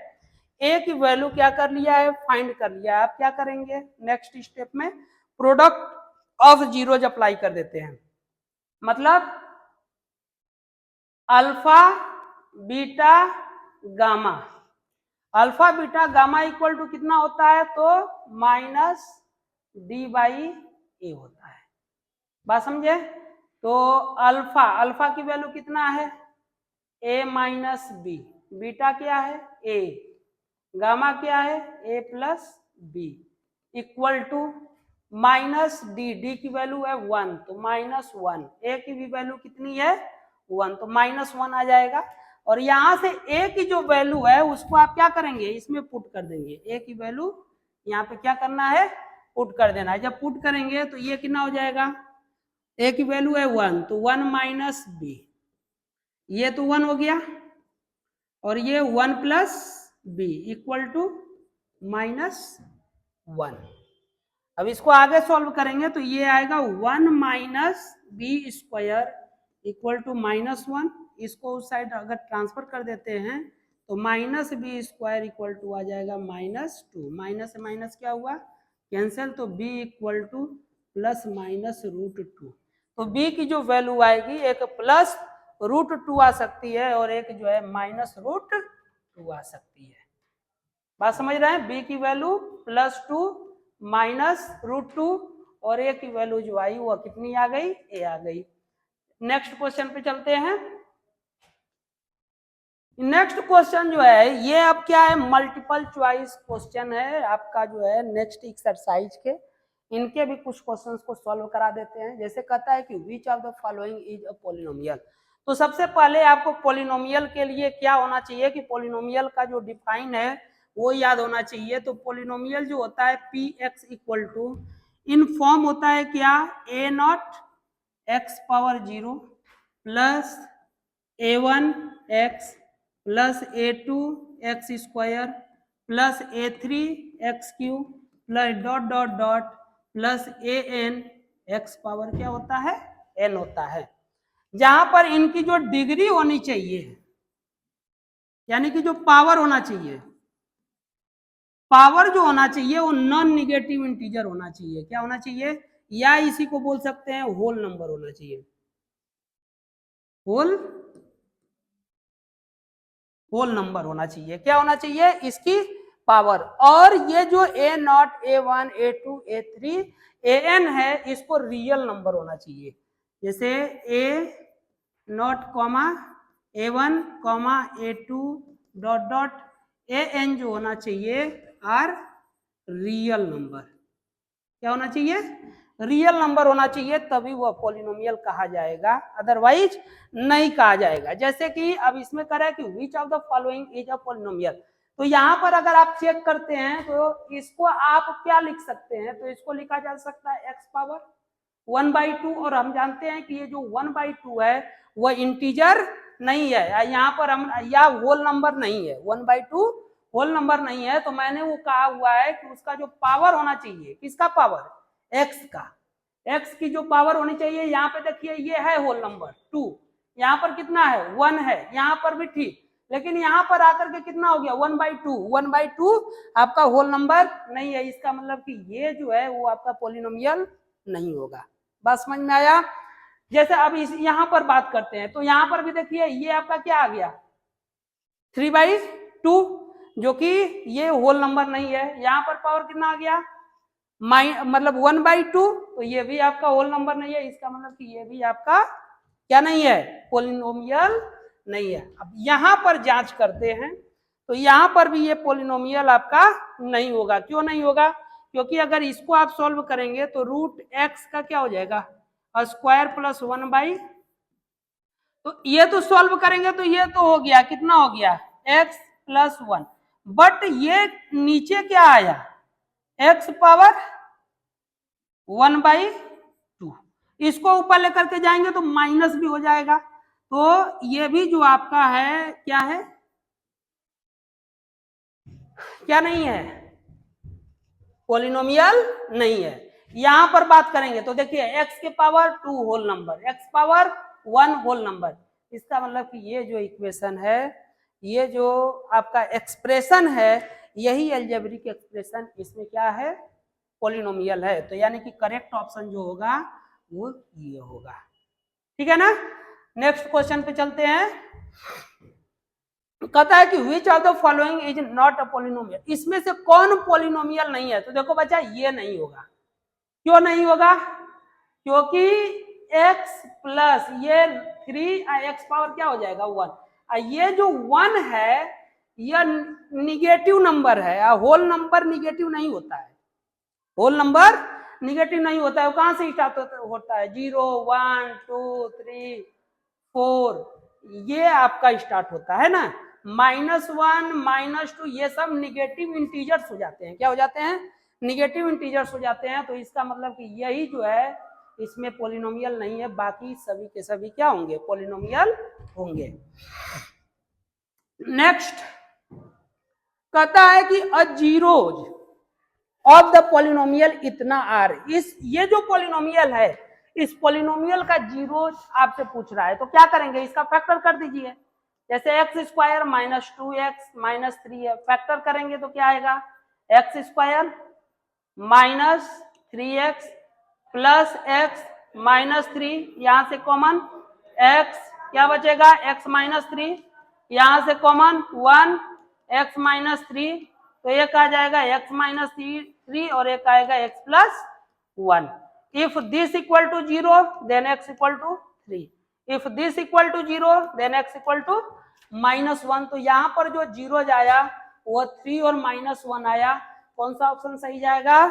a की वैल्यू क्या कर लिया है, फाइंड कर लिया है। आप क्या करेंगे नेक्स्ट स्टेप में, प्रोडक्ट ऑफ जीरोज अप्लाई कर देते हैं। मतलब alpha beta gamma, alpha beta gamma equal to कितना होता है, तो माइनस डी बाई ए होता है। बात समझे, तो अल्फा, अल्फा की वैल्यू कितना है ए माइनस बी, बीटा क्या है ए, गामा क्या है a plus b equal to minus d, d की वैल्यू है 1 तो -1, ए की भी वैल्यू कितनी है 1 तो -1 आ जाएगा। और यहां से ए की जो वैल्यू है उसको आप क्या करेंगे, इसमें पुट कर देंगे। ए की वैल्यू यहाँ पे क्या करना है, पुट कर देना है। जब पुट करेंगे तो ये कितना हो जाएगा, ए की वैल्यू है 1 तो 1 माइनस बी, ये तो 1 हो गया, और ये 1 प्लस बी इक्वल टू -1। अब इसको आगे सॉल्व करेंगे तो ये आएगा 1 minus b square equal to -1। इसको उस साइड अगर ट्रांसफर कर देते हैं तो minus b square equal to आ जाएगा -2, माइनस से माइनस क्या हुआ कैंसिल, तो b equal two plus minus √2। तो b की जो वैल्यू आएगी एक प्लस √2 आ सकती है और एक जो है -√2 आ सकती है। बात समझ रहे हैं, b की वैल्यू +2 -√2 और a की वैल्यू जो आई वो कितनी आ गई, a आ गई। नेक्स्ट क्वेश्चन पे चलते हैं। नेक्स्ट क्वेश्चन जो है ये अब क्या है, मल्टीपल चॉइस क्वेश्चन है आपका जो है नेक्स्ट एक्सरसाइज के, इनके भी कुछ क्वेश्चंस को सॉल्व करा देते हैं। जैसे कहता है कि which of the following is a polynomial, तो सबसे पहले आपको पॉलिनोमियल के लिए क्या होना चाहिए कि पॉलिनोमियल का जो डिफाइन है वो याद होना चाहिए। तो पॉलिनोमियल जो होता है पी एक्स इक्वल टू इन फॉर्म होता है क्या, ए नॉट एक्स पावर 0 प्लस a1 x plus a2 x square plus a3 x cube plus dot dot dot plus an x power क्या होता है n होता है। जहां पर इनकी जो डिग्री होनी चाहिए यानी कि जो पावर होना चाहिए, पावर जो होना चाहिए वो नॉन निगेटिव इंटीजर होना चाहिए। क्या होना चाहिए? या इसी को बोल सकते हैं होल नंबर होना चाहिए, होल होल नंबर होना चाहिए। क्या होना चाहिए? इसकी पावर। और ये जो ए not, A1, A2, A3, AN है, इसको रियल नंबर होना चाहिए। जैसे a not comma A1 comma A2 dot dot AN जो होना चाहिए आर रियल नंबर। क्या होना चाहिए? रियल नंबर होना चाहिए, तभी वह पॉलिनोमियल कहा जाएगा, अदरवाइज नहीं कहा जाएगा। जैसे कि अब इसमें कह रहा है कि which of the following is a polynomial, तो यहाँ पर अगर आप चेक करते हैं तो इसको आप क्या लिख सकते हैं? तो इसको लिखा जा सकता है एक्स पावर 1/2, और हम जानते हैं कि ये जो 1/2 है वह इंटीजर नहीं है, यहाँ पर हम या होल नंबर नहीं है, 1/2 होल नंबर नहीं है। तो मैंने वो कहा हुआ है कि उसका जो पावर होना चाहिए, किसका पावर? एक्स का। एक्स की जो पावर होनी चाहिए, यहाँ पे देखिए ये है होल नंबर 2, यहाँ पर कितना है? 1 है, यहाँ पर भी ठीक, लेकिन यहाँ पर आकर के कितना हो गया? 1/2। 1/2 आपका होल नंबर नहीं है, इसका मतलब कि ये जो है वो आपका पॉलिनोमियल नहीं होगा। बात समझ में आया? जैसे अब इस यहाँ पर बात करते हैं, तो यहाँ पर भी देखिए ये आपका क्या आ गया? 3/2, जो कि ये होल नंबर नहीं है। यहाँ पर पावर कितना आ गया? मतलब 1/2, तो ये भी आपका होल नंबर नहीं है, इसका मतलब कि ये भी आपका क्या नहीं है? पॉलिनोमियल नहीं है। अब यहाँ पर जांच करते हैं, तो यहाँ पर भी ये पॉलिनोमियल आपका नहीं होगा। क्यों नहीं होगा? क्योंकि अगर इसको आप सॉल्व करेंगे तो रूट एक्स का क्या हो जाएगा? स्क्वायर प्लस 1/, तो ये तो सॉल्व करेंगे तो ये तो हो गया, कितना हो गया? x प्लस 1, बट ये नीचे क्या आया? x पावर 1/2, इसको ऊपर लेकर के जाएंगे तो माइनस भी हो जाएगा, तो ये भी जो आपका है क्या है? क्या नहीं है? पॉलिनोमियल नहीं है। यहां पर बात करेंगे तो देखिए x के power 2 whole number, x power 1 whole number, इसका मतलब कि ये जो इक्वेशन है, ये जो आपका एक्सप्रेशन है, यही अलजेब्रिक एक्सप्रेशन इसमें क्या है? पॉलिनोमियल है। तो यानी कि करेक्ट ऑप्शन जो होगा वो ये होगा। ठीक है ना? नेक्स्ट क्वेश्चन पे चलते हैं। कहता है कि which of the following is not a polynomial, इसमें से कौन पॉलिनोमियल नहीं है? तो देखो बच्चा ये नहीं होगा। क्यों नहीं होगा? क्योंकि x प्लस ये 3 x पावर क्या हो जाएगा? 1। ये जो 1 है यह निगेटिव नंबर है, होल नंबर निगेटिव नहीं होता है, होल नंबर निगेटिव नहीं होता है। वो कहां से स्टार्ट होता है? 0, 1, 2, 3, 4, ये आपका स्टार्ट होता है ना। -1, -2 ये सब निगेटिव इंटीजर्स हो जाते हैं। क्या हो जाते हैं? निगेटिव इंटीजर्स हो जाते हैं। तो इसका मतलब कि यही जो है इसमें पॉलिनोमियल नहीं है, बाकी सभी के सभी क्या होंगे? पॉलिनोमियल होंगे। नेक्स्ट कहता है कि अ जीरोज ऑफ द पॉलिनोमियल इतना आर, इस ये जो पॉलिनोमियल है, इस पॉलिनोमियल का जीरोज आपसे पूछ रहा है, तो क्या करेंगे? इसका फैक्टर कर दीजिए। जैसे x square minus 2x minus 3 है, फैक्टर करेंगे तो क्या आएगा? X square minus 3x plus x minus 3, यहां से कॉमन x क्या बचेगा? x माइनस 3, यहां से कॉमन 1 x माइनस 3, तो एक आ जाएगा x माइनस 3 और एक आएगा x plus 1। If this equal to 0 then x equal to 3, if this equal to 0 then x equal to -1। तो यहाँ पर जो जीरो आया वो 3 और -1 आया, कौन सा ऑप्शन सही जाएगा?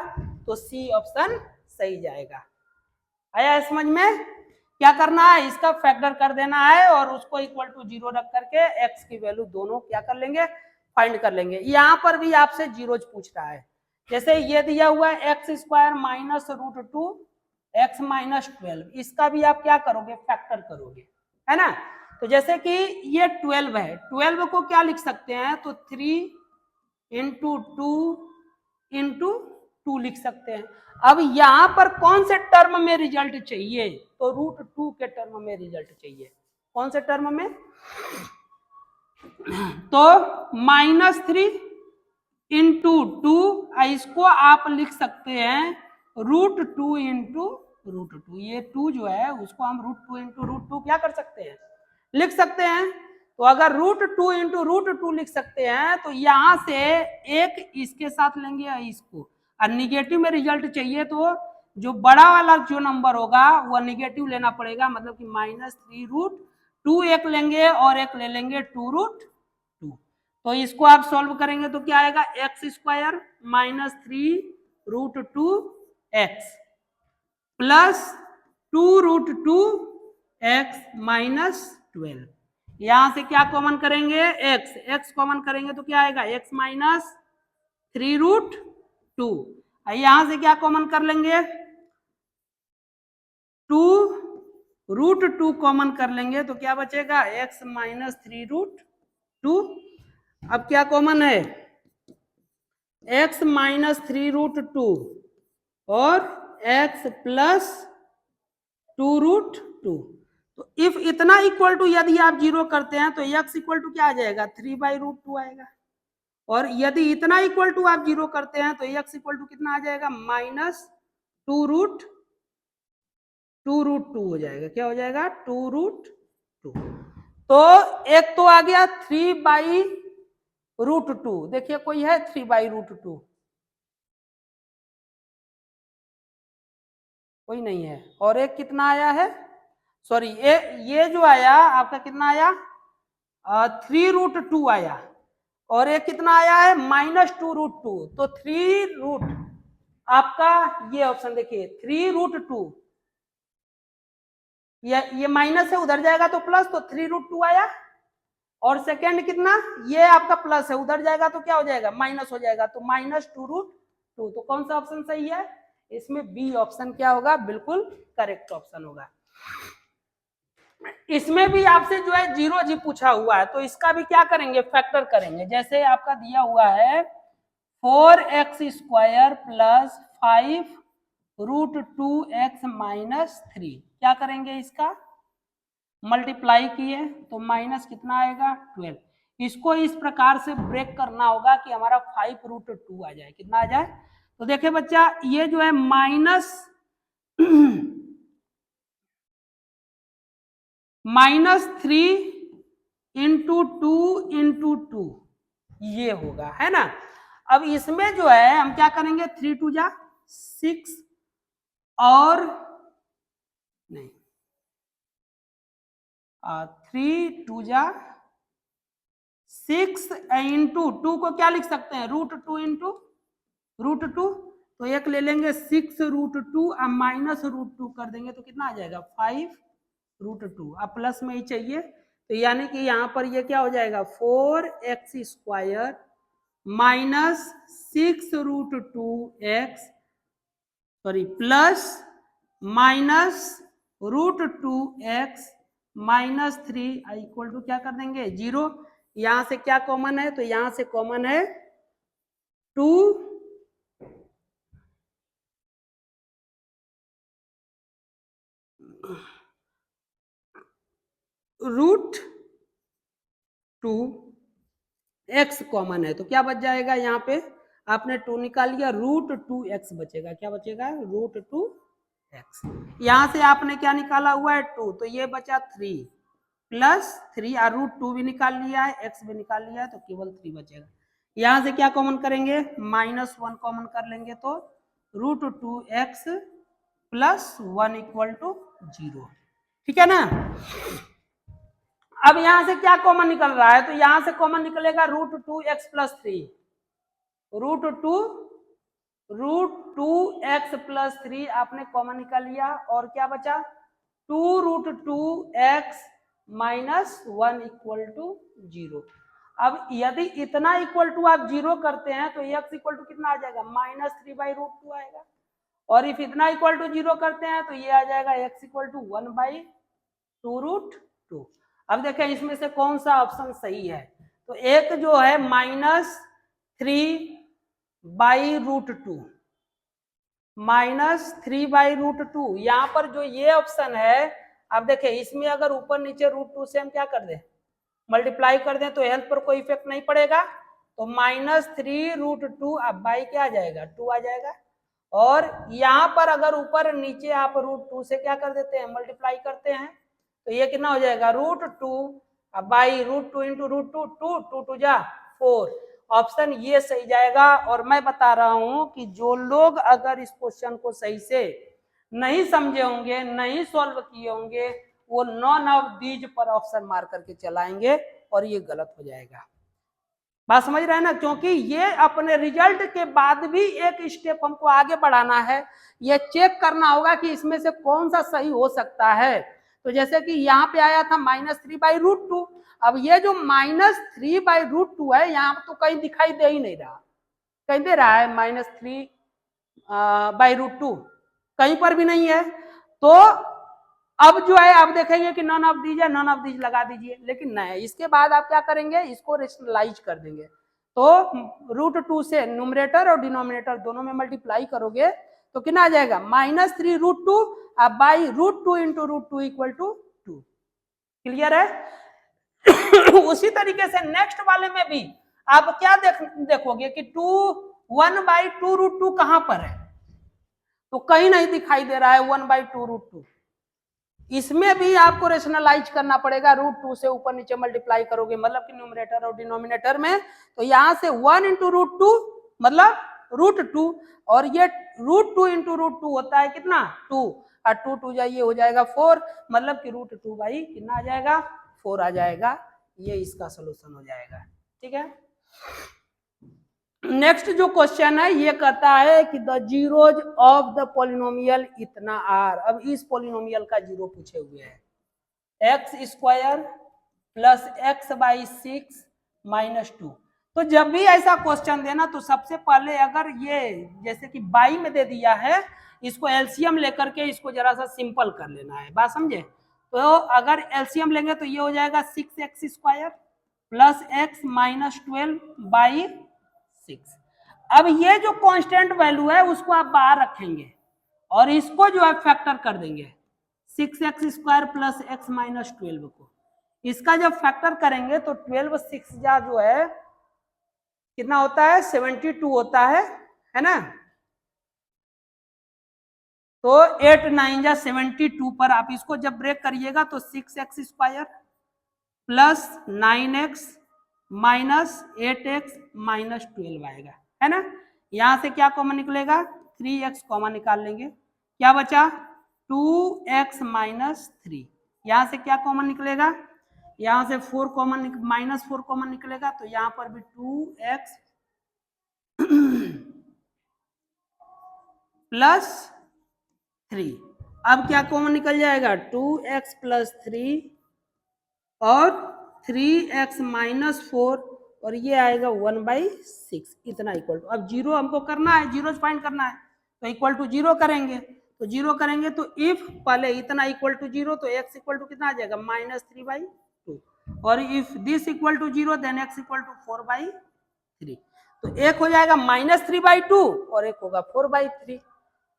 तो सी ऑप्शन सही जाएगा। आया समझ में? क्या करना है? इसका फैक्टर कर देना है और उसको इक्वल टू 0 रख करके x की वैल्यू दोनों क्या कर लेंगे? फाइंड कर लेंगे। यहाँ पर भी आपसे जीरोज पूछ रहा है। जैसे ये दिया हुआ है x square minus √2 x minus 12, इसका भी आप क्या करोगे? फैक्टर करोगे, है ना। तो जैसे कि ये 12 है, 12 को क्या लिख सकते हैं? तो 3 इंटू 2 इंटू 2 लिख सकते हैं। अब यहां पर कौन से टर्म में रिजल्ट चाहिए? तो √2 के टर्म में रिजल्ट चाहिए। कौन से टर्म में? तो -3 इंटू 2, इसको आप लिख सकते हैं √2 इंटू √2। ये 2 जो है उसको हम √2 इंटू √2 क्या कर सकते हैं, लिख सकते हैं। तो अगर √2 इंटू √2 लिख सकते हैं तो यहां से एक इसके साथ लेंगे या इसको, और निगेटिव में रिजल्ट चाहिए तो जो बड़ा वाला जो नंबर होगा वह निगेटिव लेना पड़ेगा, मतलब कि -3√2 एक लेंगे और एक ले लेंगे 2√2। तो इसको आप सॉल्व करेंगे तो क्या आएगा, x² -3√2x प्लस 2√2x-12। यहां से क्या कॉमन करेंगे, x कॉमन करेंगे तो क्या आएगा, x -3√2। यहां से क्या कॉमन कर लेंगे, 2√2 कॉमन कर लेंगे तो क्या बचेगा, x -3√2। अब क्या कॉमन है, x -3√2 और x प्लस 2√2। तो इफ इतना इक्वल टू यदि आप जीरो करते हैं तो x इक्वल टू क्या आ जाएगा, 3/√2 आएगा। और यदि इतना इक्वल टू आप जीरो करते हैं तो x इक्वल टू कितना आ जाएगा, -2√2 हो जाएगा। क्या हो जाएगा, 2√2। तो एक तो आ गया 3/√2। देखिए कोई है 3/√2, कोई नहीं है। और एक कितना आया है, सॉरी ये जो आया आपका कितना आया, 3√2 आया। और एक कितना आया है, -2√2। तो 3 आपका ये ऑप्शन देखिए 3√2, ये माइनस है उधर जाएगा तो प्लस, तो 3√2 आया। और सेकेंड कितना, ये आपका प्लस है उधर जाएगा तो क्या हो जाएगा, माइनस हो जाएगा, तो -2√2। तो कौन सा ऑप्शन सही है, इसमें बी ऑप्शन क्या होगा, बिल्कुल करेक्ट ऑप्शन होगा। इसमें भी आपसे जो है 0 पूछा हुआ है, तो इसका भी क्या करेंगे, फैक्टर करेंगे। जैसे आपका दिया हुआ है 4x² प्लस 5√2x-3, क्या करेंगे, इसका मल्टीप्लाई किए तो माइनस कितना आएगा, 12। इसको इस प्रकार से ब्रेक करना होगा कि हमारा 5√2 आ जाए। कितना आ जाए, तो देखिए बच्चा ये जो है -3 इंटू 2 इंटू 2 ये होगा, है ना। अब इसमें जो है हम क्या करेंगे, 3 2 जा 6 और नहीं 3 2 जा 6 इंटू 2 को क्या लिख सकते हैं, √2 इंटू √2। तो एक ले लेंगे 6√2 और -√2 कर देंगे तो कितना आ जाएगा, 5√2। अब प्लस में ही चाहिए तो यानी कि यहाँ पर ये क्या हो जाएगा, 4x² -6√2x sorry plus -√2x -3 equal to क्या कर देंगे, 0। यहां से क्या कॉमन है, तो यहां से कॉमन है 2 √2x कॉमन है तो क्या बच जाएगा, यहाँ पे आपने 2 निकाल लिया, √2x बचेगा। क्या बचेगा, √2x। यहां से आपने क्या निकाला हुआ है, 2, तो ये बचा 3 प्लस 3 और √2 भी निकाल लिया है, x भी निकाल लिया है, तो केवल 3 बचेगा। यहां से क्या कॉमन करेंगे, -1 कॉमन कर लेंगे तो √2x प्लस 1 इक्वल टू 0। ठीक है ना। अब यहां से क्या कॉमन निकल रहा है, तो यहां से कॉमन निकलेगा √2x प्लस 3, √2x प्लस 3 आपने कॉमन निकाल लिया। और क्या बचा, 2√2x माइनस 1 इक्वल टू 0। अब यदि इतना इक्वल टू आप 0 करते हैं तो x इक्वल टू कितना आ जाएगा, -3/√2 आएगा। और इफ इतना इक्वल टू 0 करते हैं तो ये आ जाएगा x इक्वल टू 1/2√2। अब देखें इसमें से कौन सा ऑप्शन सही है, तो एक जो है -3/√2 यहाँ पर जो ये ऑप्शन है, अब देखें इसमें अगर ऊपर नीचे √2 से हम क्या कर दे मल्टीप्लाई कर दें तो हेल्थ पर कोई इफेक्ट नहीं पड़ेगा, तो -3√2 अब बाई क्या आ जाएगा 2 आ जाएगा। और यहाँ पर अगर ऊपर नीचे आप √2 से क्या कर देते हैं मल्टीप्लाई करते हैं तो ये कितना हो जाएगा √2 अब बाई √2 इंटू √2 2 2 जा 4। ऑप्शन ये सही जाएगा। और मैं बता रहा हूं कि जो लोग अगर इस क्वेश्चन को सही से नहीं समझे होंगे, नहीं सॉल्व किए होंगे, वो नॉन ऑफ दीज पर ऑप्शन मार करके चलाएंगे और ये गलत हो जाएगा। बात समझ रहे हैं ना, क्योंकि ये अपने रिजल्ट के बाद भी एक स्टेप हमको आगे बढ़ाना है, ये चेक करना होगा कि इसमें से कौन सा सही हो सकता है। तो जैसे कि यहाँ पे आया था -3/√2, अब ये जो -3/√2 है यहाँ तो कहीं दिखाई दे ही नहीं रहा, कहीं दे रहा है -3/√2 कहीं पर भी नहीं है। तो अब जो है आप देखेंगे कि नॉन ऑफ दीज है, नॉन ऑफ दीज लगा दीजिए, लेकिन नहीं, इसके बाद आप क्या करेंगे इसको रेशनलाइज कर देंगे। तो √2 से न्यूमरेटर और डिनोमिनेटर दोनों में मल्टीप्लाई करोगे तो कितना आ जाएगा -3√2 अब by √2 into √2 equal to 2। Clear है। उसी तरीके से नेक्स्ट वाले में भी आप क्या देखोगे कि 1/2√2 कहां पर है, तो कहीं नहीं दिखाई दे रहा है 1/2√2। इसमें भी आपको रेशनलाइज करना पड़ेगा, √2 से ऊपर नीचे मल्टीप्लाई करोगे मतलब कि न्यूमरेटर और डिनोमिनेटर में, तो यहां से 1 इंटू √2 मतलब √2 और ये √2 इंटू √2 होता है कितना 2 और 2 2 जाइए हो जाएगा 4 मतलब कि √2 बाई कितना आ जाएगा 4 आ जाएगा। ये इसका सोल्यूशन हो जाएगा। ठीक है। नेक्स्ट जो क्वेश्चन है ये कहता है कि the zeros of the polynomial इतना आर। अब इस पॉलिनोमियल का जीरो पूछे हुए हैं x² प्लस x/6 माइनस 2। तो जब भी ऐसा क्वेश्चन देना तो सबसे पहले अगर ये जैसे कि बाई में दे दिया है इसको एलसीएम लेकर के इसको जरा सा सिंपल कर लेना है, बात समझे। तो अगर एलसीएम लेंगे तो ये हो जाएगा 6x² प्लस x माइनस 12/6। अब ये जो कांस्टेंट वैल्यू है उसको आप बाहर रखेंगे और इसको जो है फैक्टर कर देंगे 6x² प्लस x माइनस 12 को। इसका जब फैक्टर करेंगे तो 12 6 जा जो है कितना होता है 72 होता है ना। तो 8 9 जा 72 पर आप इसको जब ब्रेक करिएगा तो 6x² plus 9x minus 8x minus 12 आएगा, है ना। यहां से क्या कॉमन निकलेगा 3x कॉमन निकाल लेंगे, क्या बचा 2x माइनस 3। यहां से क्या कॉमन निकलेगा, यहां से 4 कॉमन माइनस 4 कॉमन निकलेगा तो यहां पर भी 2x प्लस 3। अब क्या कॉमन निकल जाएगा 2x प्लस 3 और 3x माइनस 4 और ये आएगा 1/6 इतना इक्वल टू। अब जीरो हमको करना है, जीरो फाइंड करना है तो इक्वल टू 0 करेंगे। तो 0 करेंगे तो इफ पहले इतना इक्वल टू 0 तो x इक्वल टू कितना आ जाएगा -3/2 और if this equal to 0 then x equal to 4/3। तो एक हो जाएगा -3/2 और एक होगा 4/3।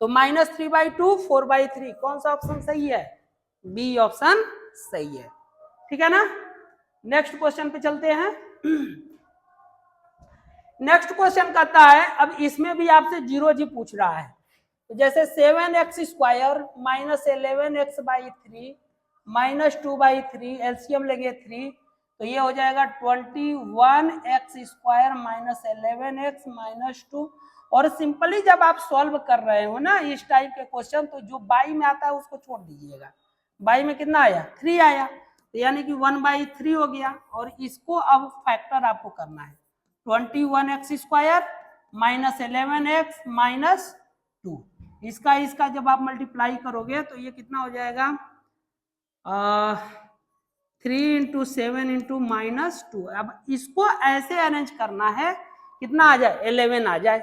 तो -3/2 4/3 कौन सा ऑप्शन सही है, बी ऑप्शन सही है। ठीक है ना। नेक्स्ट क्वेश्चन पे चलते हैं। नेक्स्ट क्वेश्चन कहता है, अब इसमें भी आपसे जीरो जी पूछ रहा है। तो जैसे 7x² minus 11x/3 minus 2/3 LCM लेंगे 3 तो ये हो जाएगा 21x² माइनस 11x माइनस 2। और सिंपली जब आप सॉल्व कर रहे हो ना इस टाइप के क्वेश्चन तो जो बाई में आता है उसको छोड़ दीजिएगा। बाई में कितना आया 3 आया तो यानी कि 1/3 हो गया और इसको अब फैक्टर आपको करना है 21x² माइनस 11x माइनस 2। इसका जब आप मल्टीप्लाई करोगे तो ये कितना हो जाएगा 3 इंटू 7 इंटू माइनस 2। अब इसको ऐसे अरेंज करना है कितना आ जाए 11 आ जाए।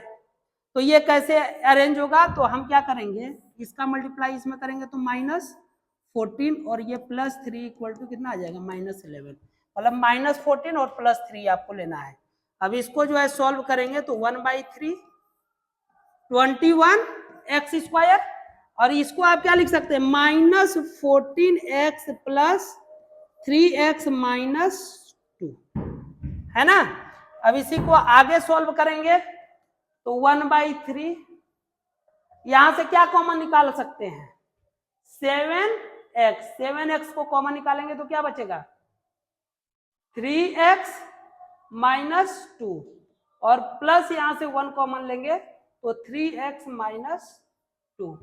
तो ये कैसे अरेंज होगा, तो हम क्या करेंगे इसका मल्टीप्लाई इसमें करेंगे तो -14 और ये +3 इक्वल टू कितना आ जाएगा -11। मतलब -14 और +3 आपको लेना है। अब इसको जो है सॉल्व करेंगे तो 1/3 21x² और इसको आप क्या लिख सकते हैं -14x प्लस 3x माइनस 2, है ना। अब इसी को आगे सॉल्व करेंगे तो 1/3, यहां से क्या कॉमन निकाल सकते हैं 7x, 7x को कॉमन निकालेंगे तो क्या बचेगा 3x माइनस 2, और प्लस यहां से 1 कॉमन लेंगे तो 3x माइनस 2,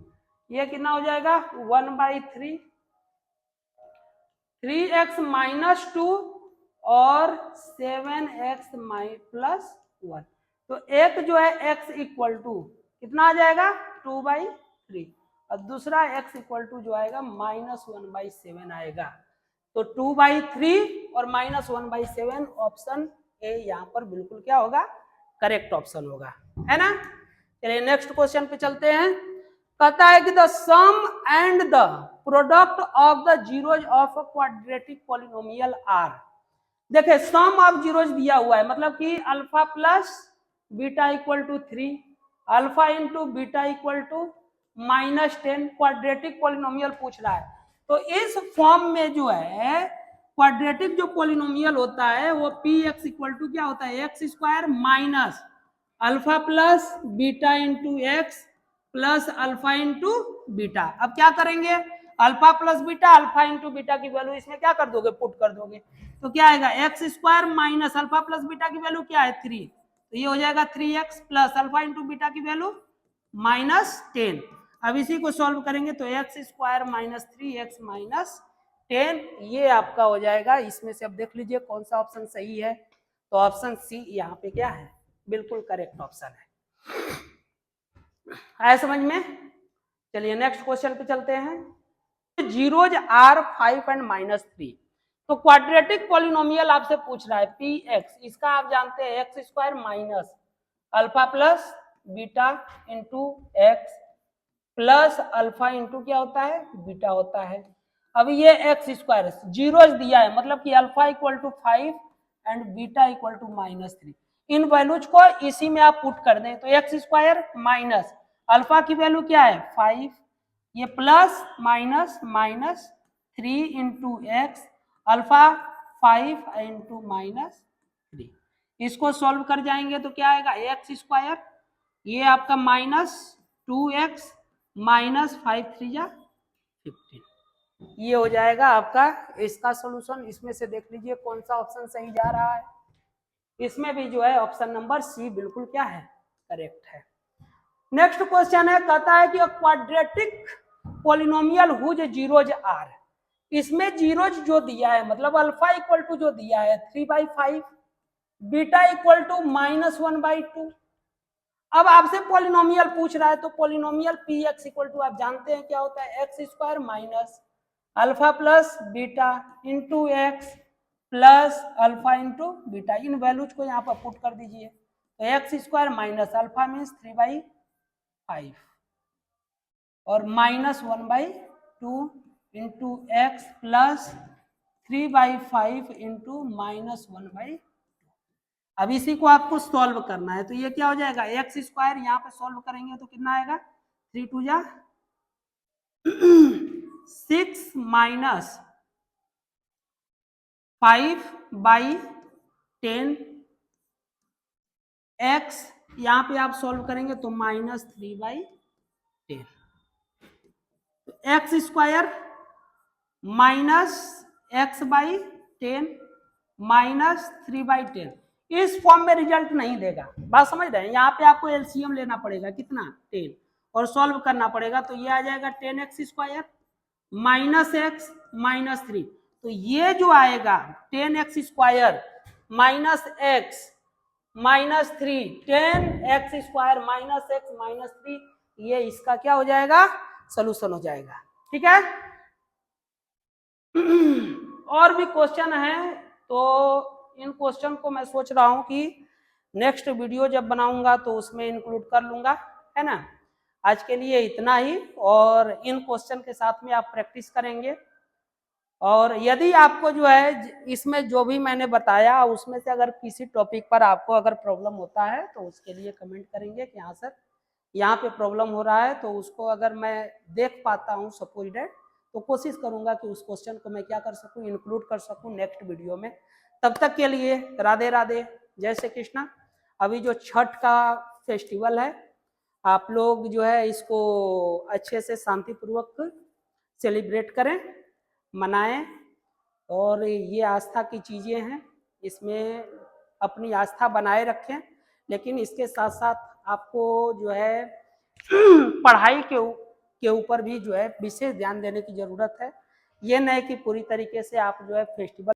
ये कितना हो जाएगा 1/3, 3x माइनस 2 और 7x प्लस 1, तो एक जो है x इक्वल टू कितना आ जाएगा 2/3, और दूसरा x इक्वल टू जो आएगा -1/7 आएगा। तो 2/3 और -1/7 ऑप्शन ए यहाँ पर बिल्कुल क्या होगा करेक्ट ऑप्शन होगा, है ना। चलिए नेक्स्ट क्वेश्चन पे चलते हैं। कहता है कि the sum and the product of the zeros of a quadratic polynomial are. देखिए सम ऑफ जीरोज दिया हुआ है, मतलब कि alpha plus beta equal to 3, alpha into beta equal to -10, quadratic polynomial पूछ रहा है। तो इस फॉर्म में जो है क्वाड्रेटिक जो पॉलिनोमियल होता है वो पी एक्स इक्वल टू क्या होता है x square minus alpha plus beta into x plus alpha into beta. अब क्या करेंगे alpha plus beta, alpha into beta की वैल्यू इसमें क्या कर दोगे पुट कर दोगे, तो क्या आएगा x square minus alpha plus beta की वैल्यू क्या है 3, तो ये हो जाएगा 3x plus alpha into beta की वैल्यू -10। अब इसी को सॉल्व करेंगे तो x square minus 3x minus 10, ये आपका हो जाएगा। इसमें से अब देख लीजिए कौन सा ऑप्शन सही है, तो ऑप्शन सी यहाँ पे क्या है बिल्कुल करेक्ट ऑप्शन है। आया समझ में। चलिए नेक्स्ट क्वेश्चन पे चलते हैं। जीरोज आर 5 एंड -3, तो क्वाड्रेटिक पॉलिनोमियल आपसे पूछ रहा है पी एक्स, इसका आप जानते हैं x square minus alpha plus beta into x plus alpha into क्या होता है बीटा होता है। अब ये एक्स स्क्वायर जीरोज दिया है, मतलब कि alpha equal to 5 and beta equal to -3, इन वैल्यूज को इसी में आप पुट कर दें तो एक्स स्क्वायर माइनस अल्फा की वैल्यू क्या है 5, ये plus minus -3 into x alpha 5 into -3, इसको सॉल्व कर जाएंगे तो क्या आएगा एक्स स्क्वायर, ये आपका -2x माइनस 5 3 जा 15, ये हो जाएगा आपका इसका सॉल्यूशन। इसमें से देख लीजिए कौन सा ऑप्शन सही जा रहा है, इसमें भी जो है ऑप्शन नंबर सी बिल्कुल क्या है करेक्ट है। नेक्स्ट क्वेश्चन है, कहता है कि quadratic polynomial whose zeros are, इसमें जीरोज जो दिया है मतलब अल्फा इक्वल टू जो दिया है 3/5, बीटा इक्वल टू -1/2। अब आपसे पॉलिनोमियल पूछ रहा है तो polynomial p x equal to आप जानते हैं क्या होता है x square minus alpha plus beta into x plus alpha into beta, इन वैल्यूज को यहाँ पर पुट कर दीजिए तो x square minus alpha means 3/5 और -1/2 इंटू एक्स प्लस 3/5 इंटू -1/2। अब इसी को आपको सॉल्व करना है तो ये क्या हो जाएगा एक्स स्क्वायर, यहाँ पे सॉल्व करेंगे तो कितना आएगा 3 2 जा 6 माइनस 5/10 एक्स, यहाँ पे आप सॉल्व करेंगे तो -3/10, x square minus x/10 minus 3/10, इस फॉर्म में रिजल्ट नहीं देगा, बात समझ रहे हैं। यहाँ पे आपको एलसीएम लेना पड़ेगा कितना 10 और सॉल्व करना पड़ेगा तो ये आ जाएगा 10x square minus x minus 3, तो ये जो आएगा 10x square minus x minus 3, 10x square minus x minus 3, ये इसका क्या हो जाएगा सोल्यूशन हो जाएगा, ठीक है। और भी क्वेश्चन है तो इन क्वेश्चन को मैं सोच रहा हूं कि नेक्स्ट वीडियो जब बनाऊंगा तो उसमें इंक्लूड कर लूंगा, है ना। आज के लिए इतना ही, और इन क्वेश्चन के साथ में आप प्रैक्टिस करेंगे, और यदि आपको जो है इसमें जो भी मैंने बताया उसमें से अगर किसी टॉपिक पर आपको अगर प्रॉब्लम होता है तो उसके लिए कमेंट करेंगे कि हाँ सर यहाँ पे प्रॉब्लम हो रहा है, तो उसको अगर मैं देख पाता हूँ सपोज डेट तो कोशिश करूंगा कि उस क्वेश्चन को मैं क्या कर सकूं इंक्लूड कर सकूं नेक्स्ट वीडियो में, तब तक के लिए राधे राधे, जय श्री कृष्णा। अभी जो छठ का फेस्टिवल है, आप लोग जो है इसको अच्छे से शांतिपूर्वक सेलिब्रेट करें, मनाएं। और ये आस्था की चीज़ें हैं, इसमें अपनी आस्था बनाए रखें, लेकिन इसके साथ साथ आपको जो है पढ़ाई के ऊपर भी जो है विशेष ध्यान देने की ज़रूरत है। ये नहीं कि पूरी तरीके से आप जो है फेस्टिवल